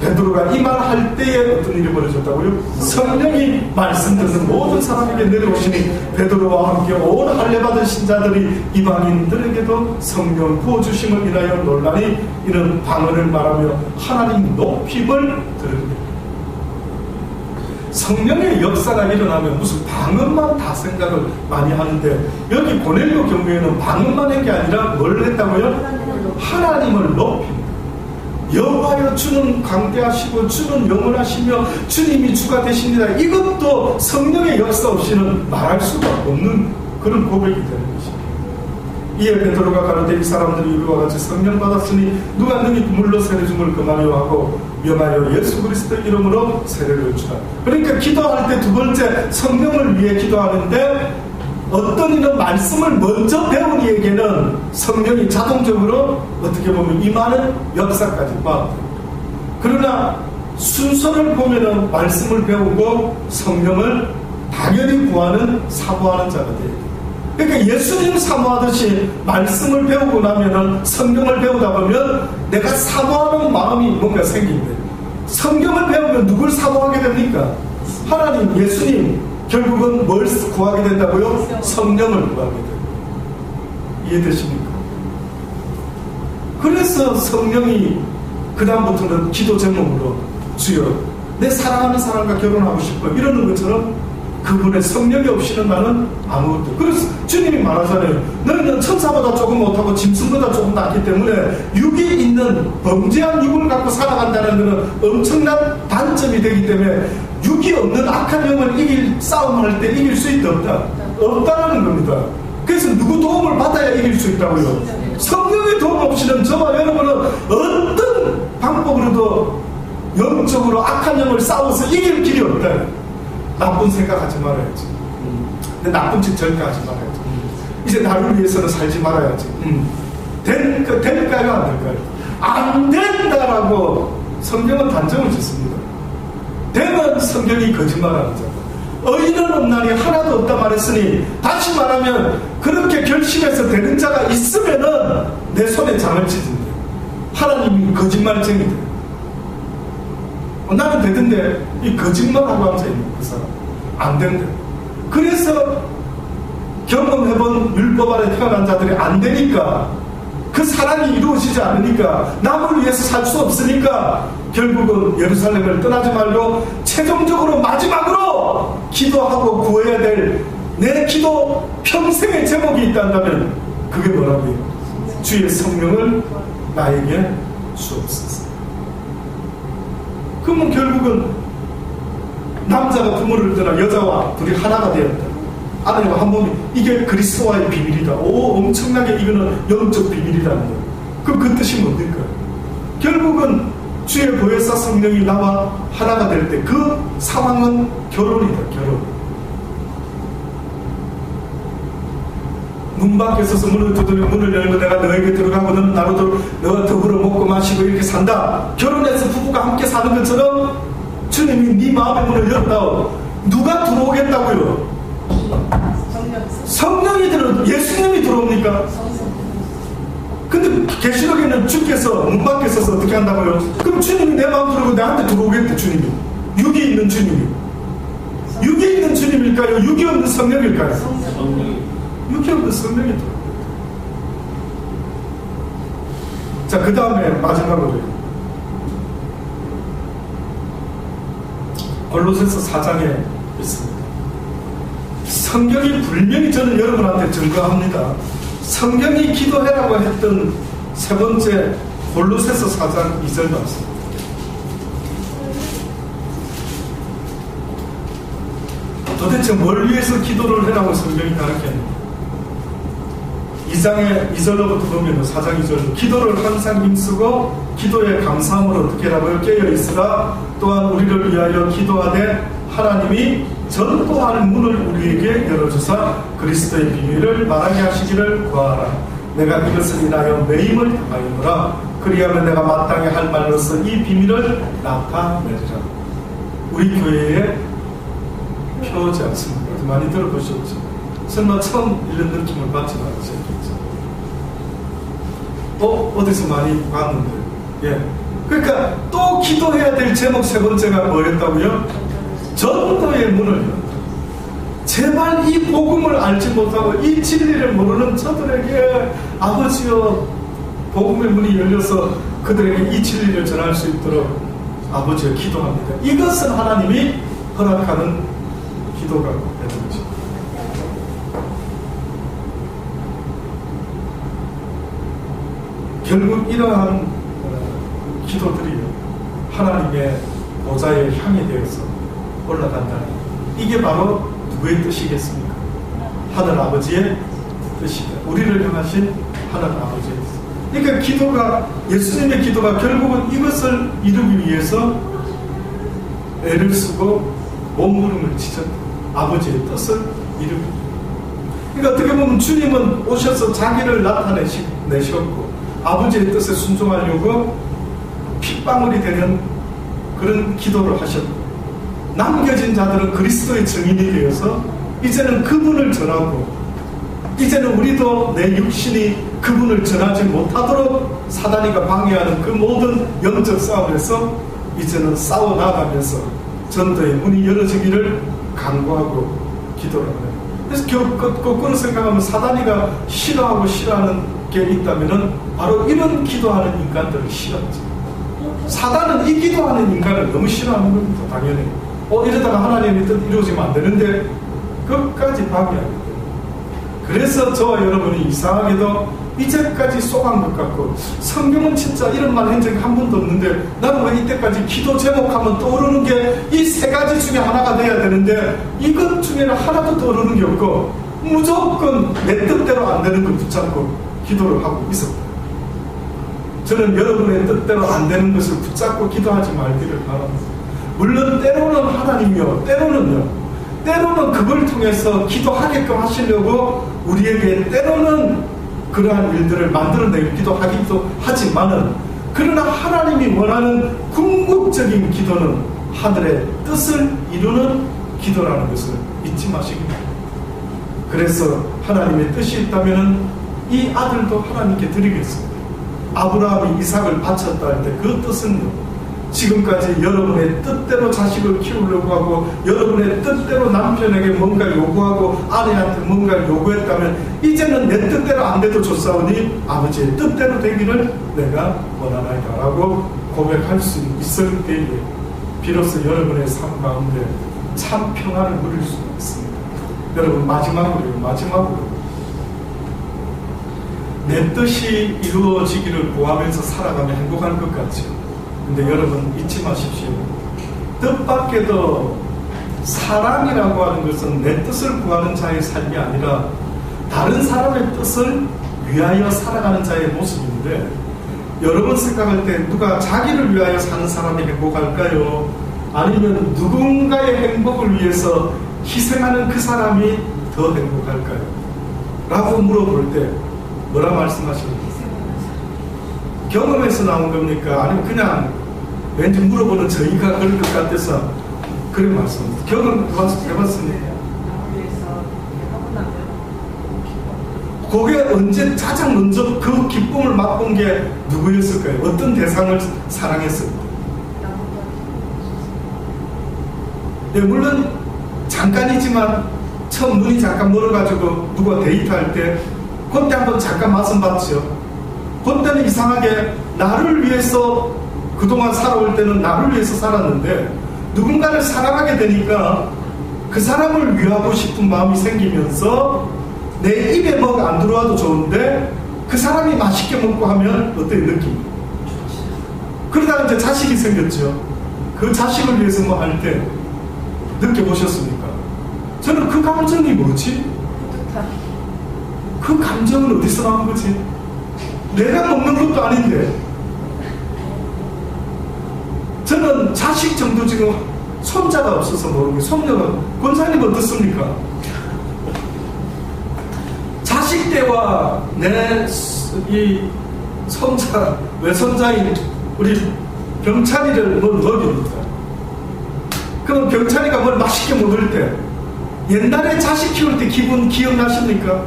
베드로가 이 말 할 때에 어떤 일이 벌어졌다고요? 성령이 말씀 듣는 모든 사람에게 내려오시니 베드로와 함께 온 할례받은 신자들이 이방인들에게도 성령 부어주심을 인하여 논란이 이런 방언을 말하며 하나님 높임을 들으니 성령의 역사가 일어나면 무슨 방언만 다 생각을 많이 하는데 여기 고넬료 경우에는 방언만 한 게 아니라 뭘 했다고요? 하나님을 높입니다. 여호와여 주는 강대하시고 주는 영원하시며 주님이 주가 되십니다. 이것도 성령의 역사 없이는 말할 수가 없는 그런 고백이 되는 것입니다. 이에 베드로가 가로되 이 사람들이 우리와 같이 성령 받았으니 누가 능히 물로 세례 줌을 금하려 하고 명하여 예수 그리스도 이름으로 세례를 주라. 그러니까 기도할 때 두 번째 성령을 위해 기도하는데 어떤 이는 말씀을 먼저 배운 이에게는 성령이 자동적으로 어떻게 보면 임하는 역사까지 봐. 그러나 순서를 보면은 말씀을 배우고 성령을 당연히 구하는 사모하는 자가 돼요. 그러니까 예수님 사모하듯이 말씀을 배우고 나면은 성령을 배우다 보면 내가 사모하는 마음이 뭔가 생긴대. 성경을 배우면 누굴 사모하게 됩니까? 하나님, 예수님. 결국은 뭘 구하게 된다고요? 성령을 구하게 돼요. 이해되십니까? 그래서 성령이 그 다음부터는 기도 제목으로 주여 내 사랑하는 사람과 결혼하고 싶어 이러는 것처럼 그분의 성령이 없이는 나는 아무것도. 그래서 주님이 말하잖아요. 너희는 천사보다 조금 못하고 짐승보다 조금 낫기 때문에 육이 있는 범죄한 육을 갖고 살아간다는 것은 엄청난 단점이 되기 때문에 육이 없는 악한 영을 싸움을 할 때 이길 수 있다 없다? 없다라는 겁니다. 그래서 누구 도움을 받아야 이길 수 있다고요? 성령의 도움 없이는 저와 여러분은 어떤 방법으로도 영적으로 악한 영을 싸워서 이길 길이 없다. 나쁜 생각하지 말아야지. 근데 나쁜 짓 절대 하지 말아야지. 이제 나를 위해서는 살지 말아야지. 될까요? 안 될까요? 안 된다라고 성경은 단정을 짓습니다. 되면 성경이 거짓말하는 자. 의인은 없나니 하나도 없다 말했으니 다시 말하면 그렇게 결심해서 되는 자가 있으면은 내 손에 장을 찢은대. 하나님이 거짓말쟁이들. 나는 되던데 이 거짓말하고 앉아있는 그 사람 안 된대. 그래서 경험해본 율법 아래 태어난 자들이 안 되니까 그 사랑이 이루어지지 않으니까 남을 위해서 살 수 없으니까 결국은 예루살렘을 떠나지 말고 최종적으로 마지막으로 기도하고 구해야 될 내 기도 평생의 제목이 있다면 그게 뭐라고요? 주의 성령을 나에게 주옵소서. 그러면 결국은 남자가 부모를 떠나 여자와 둘이 하나가 되었다. 아내와 한 몸이. 이게 그리스도와의 비밀이다. 오, 엄청나게 이거는 영적 비밀이라는 거예요. 그럼 그 뜻이 뭡니까? 결국은 주의 보혜사 성령이 나와 하나가 될 때 그 상황은 결혼이다. 결혼. 문 밖에 서서 문을 두드리고 문을 열면 내가 너에게 들어가거든 나로도 너와 더불어 먹고 마시고 이렇게 산다. 결혼해서 부부가 함께 사는 것처럼 주님이 네 마음의 문을 열었다. 누가 들어오겠다고요? 성령이 들어. 예수님이 들어옵니까? 근데 계시록에는 주께서 문 밖에 서서 어떻게 한다고요? 그럼 주님이 내 마음 들어오고 나한테 들어오겠대. 주님이 육이 있는 주님이. 육이 있는 주님일까요? 육이 없는 성령일까요? 성령이. 육이 없는 성령이 들어오겠대. 자, 그 다음에 마지막으로 골로새서 4장에 있습니다. 성경이 분명히 저는 여러분한테 증거합니다. 성경이 기도해라고 했던 세 번째 골로새서 4장 2절 말씀. 도대체 뭘 위해서 기도를 해라고 성경이 가르쳤는가? 2장의 2절로부터 보면 4장 2절로 기도를 항상 힘쓰고 기도에 감사함으로 어떻게 하라고요? 깨어있으라. 또한 우리를 위하여 기도하되 하나님이 전도할 문을 우리에게 열어주사 그리스도의 비밀을 말하게 하시기를 구하라. 내가 이것을 인하여 매임을 당하였노라. 그리하면 내가 마땅히 할 말로서 이 비밀을 나타내리라. 우리 교회에 표하지 않습니까? 많이 들어보셨죠? 설마 처음 이런 느낌을 받지 않으셨겠죠? 어디서 많이 봤는데. 예. 그러니까 또 기도해야 될 제목 세 번째가 뭐였다고요? 전도의 문을 열다. 제발 이 복음을 알지 못하고 이 진리를 모르는 저들에게 아버지여 복음의 문이 열려서 그들에게 이 진리를 전할 수 있도록 아버지여 기도합니다. 이것은 하나님이 허락하는 기도가 되는 거죠. 결국 이러한 기도들이 하나님의 보좌에 향이 되어서 올라간다는 이게 바로 누구의 뜻이겠습니까? 하늘 아버지의 뜻이다. 우리를 향하신 하늘 아버지의 뜻. 그러니까 기도가 예수님의 기도가 결국은 이것을 이루기 위해서 애를 쓰고 몸부림을 치셨다. 아버지의 뜻을 이루기. 그러니까 어떻게 보면 주님은 오셔서 자기를 나타내셨고 아버지의 뜻에 순종하려고 핏방울이 되는 그런 기도를 하셨고 남겨진 자들은 그리스도의 증인이 되어서 이제는 그분을 전하고 이제는 우리도 내 육신이 그분을 전하지 못하도록 사단이가 방해하는 그 모든 영적 싸움에서 이제는 싸워나가면서 전도의 문이 열어지기를 간구하고 기도를 합니다. 그래서 거꾸로 생각하면 사단이가 싫어하는 게 있다면 바로 이런 기도하는 인간들을 싫어하죠. 사단은 이 기도하는 인간을 너무 싫어하는 겁니다. 당연히. 이러다가 하나님의 뜻 이루어지면 안 되는데 끝까지 방해하게 돼요. 그래서 저와 여러분이 이상하게도 이제까지 쏘간 것 같고 성경은 진짜 이런 말 한 적이 한 번도 없는데 나는 왜 이때까지 기도 제목하면 떠오르는 게 이 세 가지 중에 하나가 돼야 되는데 이것 중에는 하나도 떠오르는 게 없고 무조건 내 뜻대로 안 되는 걸 붙잡고 기도를 하고 있었다. 저는 여러분의 뜻대로 안 되는 것을 붙잡고 기도하지 말기를 바랍니다. 물론 때로는 하나님이요, 때로는 그걸 통해서 기도하게끔 하시려고 우리에게 때로는 그러한 일들을 만들어내기도 하기도 하지만은 그러나 하나님이 원하는 궁극적인 기도는 하늘의 뜻을 이루는 기도라는 것을 잊지 마시기 바랍니다. 그래서 하나님의 뜻이 있다면 이 아들도 하나님께 드리겠습니다. 아브라함이 이삭을 바쳤다 할 때 그 뜻은요, 지금까지 여러분의 뜻대로 자식을 키우려고 하고 여러분의 뜻대로 남편에게 뭔가 요구하고 아내한테 뭔가 요구했다면 이제는 내 뜻대로 안 돼도 좋사오니 아버지의 뜻대로 되기를 내가 원하나이다 라고 고백할 수 있을 때에 비로소 여러분의 삶 가운데 참 평안을 누릴 수가 있습니다. 여러분 마지막으로 내 뜻이 이루어지기를 구하면서 살아가면 행복할 것 같죠. 근데 여러분 잊지 마십시오. 뜻밖에도 사랑이라고 하는 것은 내 뜻을 구하는 자의 삶이 아니라 다른 사람의 뜻을 위하여 살아가는 자의 모습인데, 여러분 생각할 때 누가 자기를 위하여 사는 사람이 행복할까요? 아니면 누군가의 행복을 위해서 희생하는 그 사람이 더 행복할까요? 라고 물어볼 때 뭐라 말씀하십니까? 경험에서 나온 겁니까? 아니면 그냥 왠지 물어보는 저희가 그럴 것 같아서 그런 말씀입니다. 경험 해봤습니까? 그게 언제 가장 먼저 그 기쁨을 맛본 게 누구였을까요? 어떤 대상을 사랑했을까요? 네, 물론 잠깐이지만 처음 눈이 잠깐 멀어가지고 누가 데이트할 때 그때 한번 잠깐 맛은 봤죠. 그때는 이상하게 나를 위해서 그동안 살아올 때는 나를 위해서 살았는데 누군가를 사랑하게 되니까 그 사람을 위하고 싶은 마음이 생기면서 내 입에 뭐가 안 들어와도 좋은데 그 사람이 맛있게 먹고 하면 어떤 느낌? 그러다가 이제 자식이 생겼죠. 그 자식을 위해서 뭐 할 때 느껴보셨습니까? 저는 그 감정이 뭐지? 그 감정은 어디서 나온 거지? 내가 먹는 것도 아닌데. 저는 자식 정도 지금 손자가 없어서 모르고, 손녀가, 권사님 어떻습니까? 자식 때와 내 이 손자, 외손자인 우리 병찬이를 뭘 먹입니다. 그럼 병찬이가 뭘 맛있게 먹을 때 옛날에 자식 키울 때 기분 기억나십니까?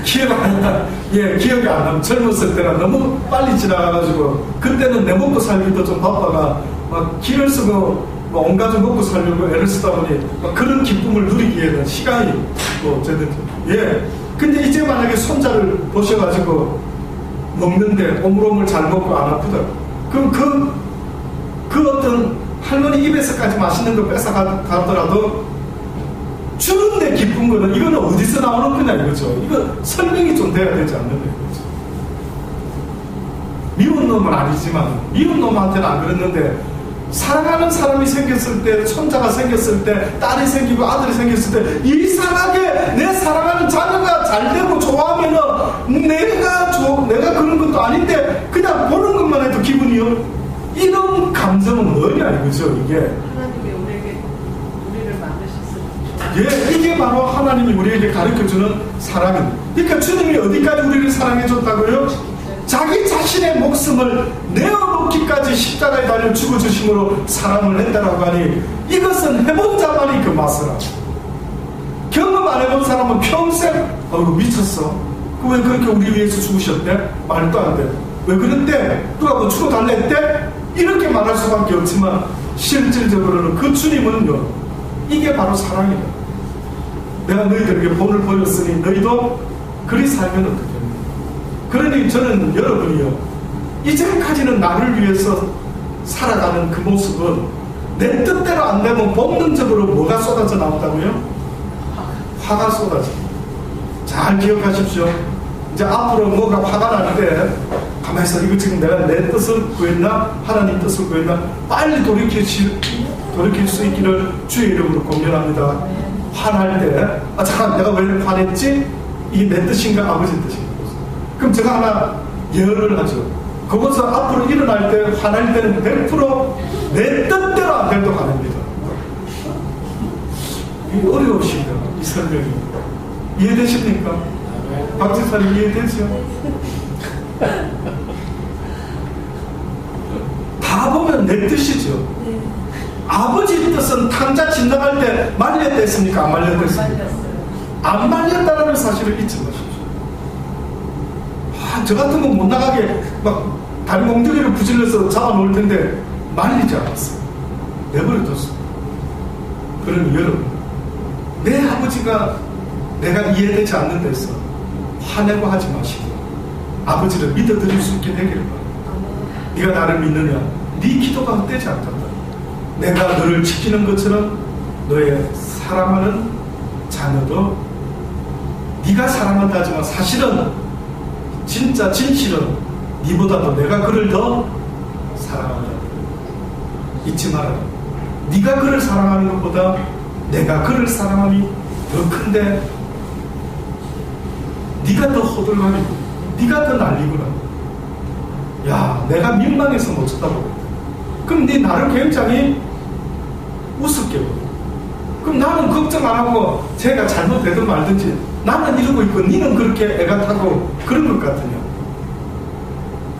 기억 안 나. 예, 기억이 안 나면 젊었을 때는 너무 빨리 지나가가지고 그때는 내 먹고 살기도 좀 바빠가 막 길을 쓰고 막 온 가족 먹고 살려고 애를 쓰다 보니 막 그런 기쁨을 누리기에는 시간이 뭐 어쨌든 예. 근데 이제 만약에 손자를 보셔가지고 먹는데 오물오물 잘 먹고 안 아프다. 그럼 그 어떤 할머니 입에서까지 맛있는 거 뺏어가더라도 주는데 기쁜 거는 이거는 어디서 나오는 거냐 이거죠. 이거 설명이 좀 돼야 되지 않는 거죠. 미운 놈은 아니지만 미운 놈한테는 안 그랬는데 사랑하는 사람이 생겼을 때, 손자가 생겼을 때, 딸이 생기고 아들이 생겼을 때 이상하게 내 사랑하는 자녀가 잘되고 좋아하면은 내가 그런 것도 아닌데 그냥 보는 것만 해도 기분이요. 이런 감정은 뭐냐 이거죠. 이게 하나님이 우리를 만드셨어요. 예, 이게 바로 하나님이 우리에게 가르쳐주는 사랑입니다. 그러니까 주님이 어디까지 우리를 사랑해줬다고요? 자기 자신의 목숨을 내어놓기까지 십자가에 달려 죽어주심으로 사랑을 했다라고 하니 이것은 해본 자만이 그 맛을 하죠. 경험 안 해본 사람은 평생 미쳤어. 왜 그렇게 우리 위해서 죽으셨대? 말도 안 돼. 왜 그런데? 누가 뭐 죽어달랬대? 이렇게 말할 수밖에 없지만 실질적으로는 그 주님은요, 이게 바로 사랑이다. 내가 너희들에게 본을 보였으니 너희도 그리 살면 어떡해. 그러니 저는 여러분이요, 이제까지는 나를 위해서 살아가는 그 모습은 내 뜻대로 안 되면 본능적으로 뭐가 쏟아져 나온다고요? 화가 쏟아져. 잘 기억하십시오. 이제 앞으로 뭐가 화가 날 때 가만히 있어. 이거 지금 내가 내 뜻을 구했나? 하나님 뜻을 구했나? 빨리 돌이킬 수 있기를 주의 이름으로 공면합니다. 화날 때 잠깐 내가 왜 화냈지? 이게 내 뜻인가 아버지 뜻인가? 그럼 제가 하나 예언을 하죠. 그것은 앞으로 일어날 때 화날 때는 100% 내 뜻대로 안 될 때 화냅니다. 이게 어려우십니다. 이 설명이. 이해되십니까? 박지사님 이해되죠? 다 보면 내 뜻이죠. 아버지 뜻은 탕자 지나갈 때 말렸댔습니까? 안 말렸댔습니까? 안 말렸다는 사실을 잊지 마십시오. 저 같으면 못 나가게 막 다리 몽둥이를 부질러서 잡아놓을 텐데 말리지 않았어요. 내버려뒀어요. 그러니 여러분, 내 아버지가 내가 이해되지 않는 데서 화내고 하지 마시고 아버지를 믿어드릴 수 있게 되기를 바랍니다. 네가 나를 믿느냐? 네 기도가 헛되지 않단다. 내가 너를 지키는 것처럼 너의 사랑하는 자녀도 네가 사랑한다 하지만 사실은 진짜 진실은 네보다도 내가 그를 더 사랑한다. 잊지 말아라. 네가 그를 사랑하는 것보다 내가 그를 사랑함이 더 큰데 네가 더 호들갑이고 네가 더 난리구나. 야, 내가 민망해서 못 쳐다보겠다. 그럼 네 나를 굉장히 우습게 보고, 그럼 나는 걱정 안 하고 제가 잘못되든 말든지 나는 이러고 있고 니는 그렇게 애가 타고 그런 것 같으냐.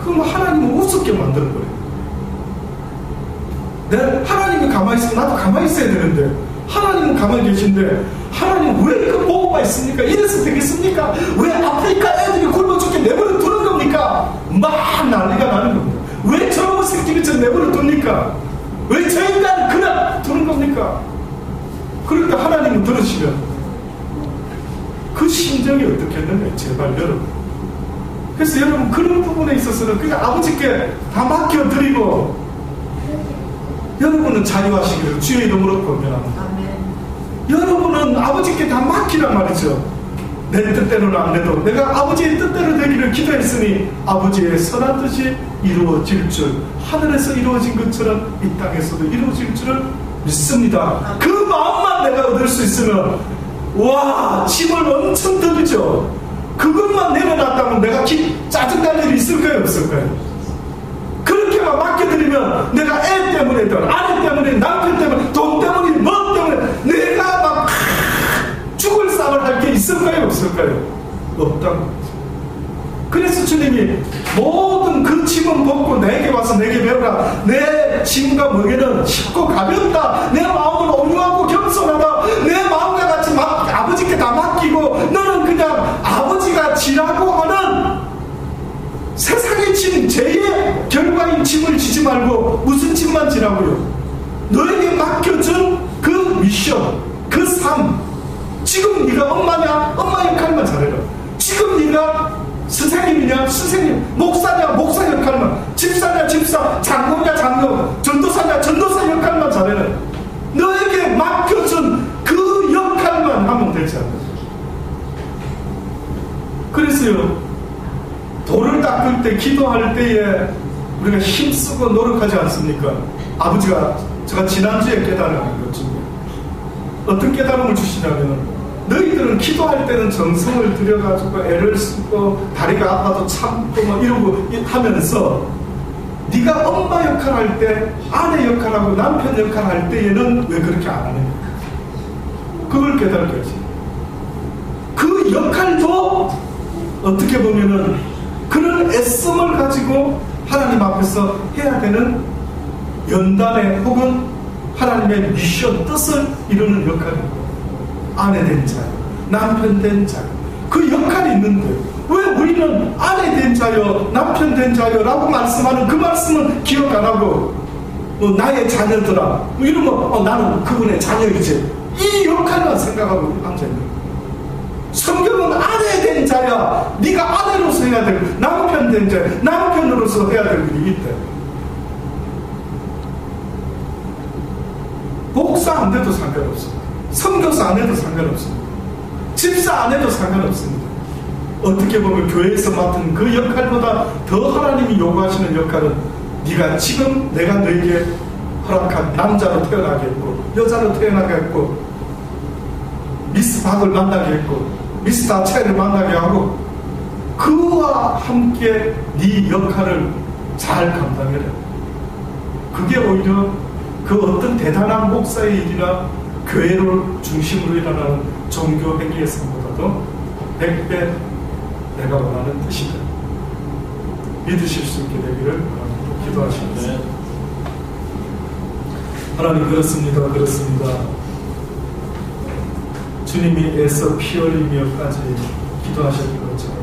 그럼 하나님은 우습게 만드는 거예요. 하나님이 가만히 있으면 나도 가만히 있어야 되는데 하나님은 가만히 계신데 하나님 왜 그 보고가 있습니까? 이래서 되겠습니까? 왜 아프리카 애들이 굶어 죽게 내버려 두는 겁니까? 막 난리가 나는 겁니다. 왜 저런 새끼를 저 내버려 둡니까? 왜 저 인간을 그냥 두는 겁니까? 그러니까 하나님은 들으시면 그 심정이 어떻겠느냐, 제발 여러분. 그래서 여러분 그런 부분에 있어서는 그냥 아버지께 다 맡겨드리고 여러분은 자유하시기를 주의 이름으로 권면합니다. 여러분은 아버지께 다 맡기란 말이죠. 내 뜻대로는 안 돼도 내가 아버지의 뜻대로 되기를 기도했으니 아버지의 선한 뜻이 이루어질 줄, 하늘에서 이루어진 것처럼 이 땅에서도 이루어질 줄을 믿습니다. 그 마음만 내가 얻을 수 있으면 와, 짐을 엄청 들이죠. 그것만 내려놨다면 내가 짜증날 일이 있을까요, 없을까요? 그렇게만 맡겨드리면 내가 애 때문에든 아내 때문에 남편 때문에 돈 때문에 뭐 때문에 내가 막 죽을 싸움을 할 게 있을까요, 없을까요? 없다는 거죠. 그래서 주님이 모든 그 짐은 벗고 내게 와서 내게 배우라. 내 짐과 무게는 쉽고 가볍다. 내 마음은 온유하고 겸손하다. 내 마음과 같이 아버지께 다 맡기고 너는 그냥 아버지가 지라고 하는 세상의 짐, 죄의 결과인 짐을 지지 말고 무슨 짐만 지라고요? 너에게 맡겨준 그 미션, 그 삶. 지금 네가 엄마냐? 엄마 역할만 잘해라. 지금 네가 선생님이냐? 선생님. 목사냐? 목사 역할만. 집사냐? 집사. 장로냐? 장로. 전도사냐? 전도사 역할만 잘해라. 너에게 맡겨준 그 역할만 하면 되지 않나. 그래서요, 돌을 닦을 때, 기도할 때에 우리가 힘쓰고 노력하지 않습니까? 아버지가, 제가 지난주에 깨달은 것 중에 어떤 깨달음을 주시냐면, 너희들은 기도할 때는 정성을 들여가지고 애를 쓰고 다리가 아파도 참고 뭐 이러고 하면서 네가 엄마 역할 할 때, 아내 역할하고 남편 역할 할 때에는 왜 그렇게 안 하느냐. 그걸 깨달게 하지. 그 역할도 어떻게 보면은 그런 애씀을 가지고 하나님 앞에서 해야 되는 연단의 혹은 하나님의 미션, 뜻을 이루는 역할입니다. 아내 된 자요, 남편 된 자요, 그 역할이 있는데 왜 우리는 아내 된 자요, 남편 된 자요 라고 말씀하는 그 말씀은 기억 안 하고 나의 자녀들아 뭐 이러면 나는 그분의 자녀이지, 이 역할만 생각하고 앉아있는 거예요. 성경은 아내 된 자야, 네가 아내로서 해야 될, 남편 된 자야, 남편으로서 해야 될 일이 있대. 목사 안 돼도 상관없습니다. 선교사 안 해도 상관없습니다. 집사 안 해도 상관없습니다. 어떻게 보면 교회에서 맡은 그 역할보다 더 하나님이 요구하시는 역할은 네가 지금 내가 너에게 허락한 남자로 태어나겠고 여자로 태어나겠고 미스 박을 만나게 했고 미스터 체를 만나게 하고 그와 함께 네 역할을 잘 감당해라. 그게 오히려 그 어떤 대단한 목사의 일이나 교회를 중심으로 일어나는 종교 행위의 삶보다도 100배 내가 원하는 뜻이다. 믿으실 수 있게 되기를 기도하십니다. 하나님, 그렇습니다. 그렇습니다. 주님이 애써 피 흘리며까지 기도하셨던 것처럼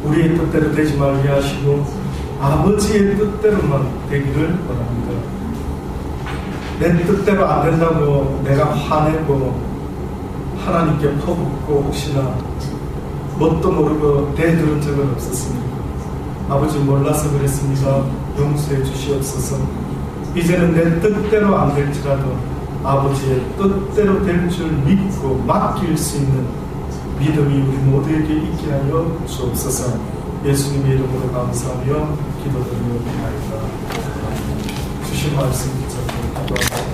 우리의 뜻대로 되지 말게 하시고 아버지의 뜻대로만 되기를 원합니다. 내 뜻대로 안 된다고 내가 화내고 하나님께 퍼붓고 혹시나 뭣도 모르고 대들은 적은 없었습니다. 아버지, 몰라서 그랬습니다. 용서해 주시옵소서. 이제는 내 뜻대로 안 될지라도 아버지의 뜻대로 될 줄 믿고 맡길 수 있는 믿음이 우리 모두에게 있게 하여 주옵소서. 예수님의 이름으로 감사하며 기도드리옵나이다. 주신 말씀 기도합니다.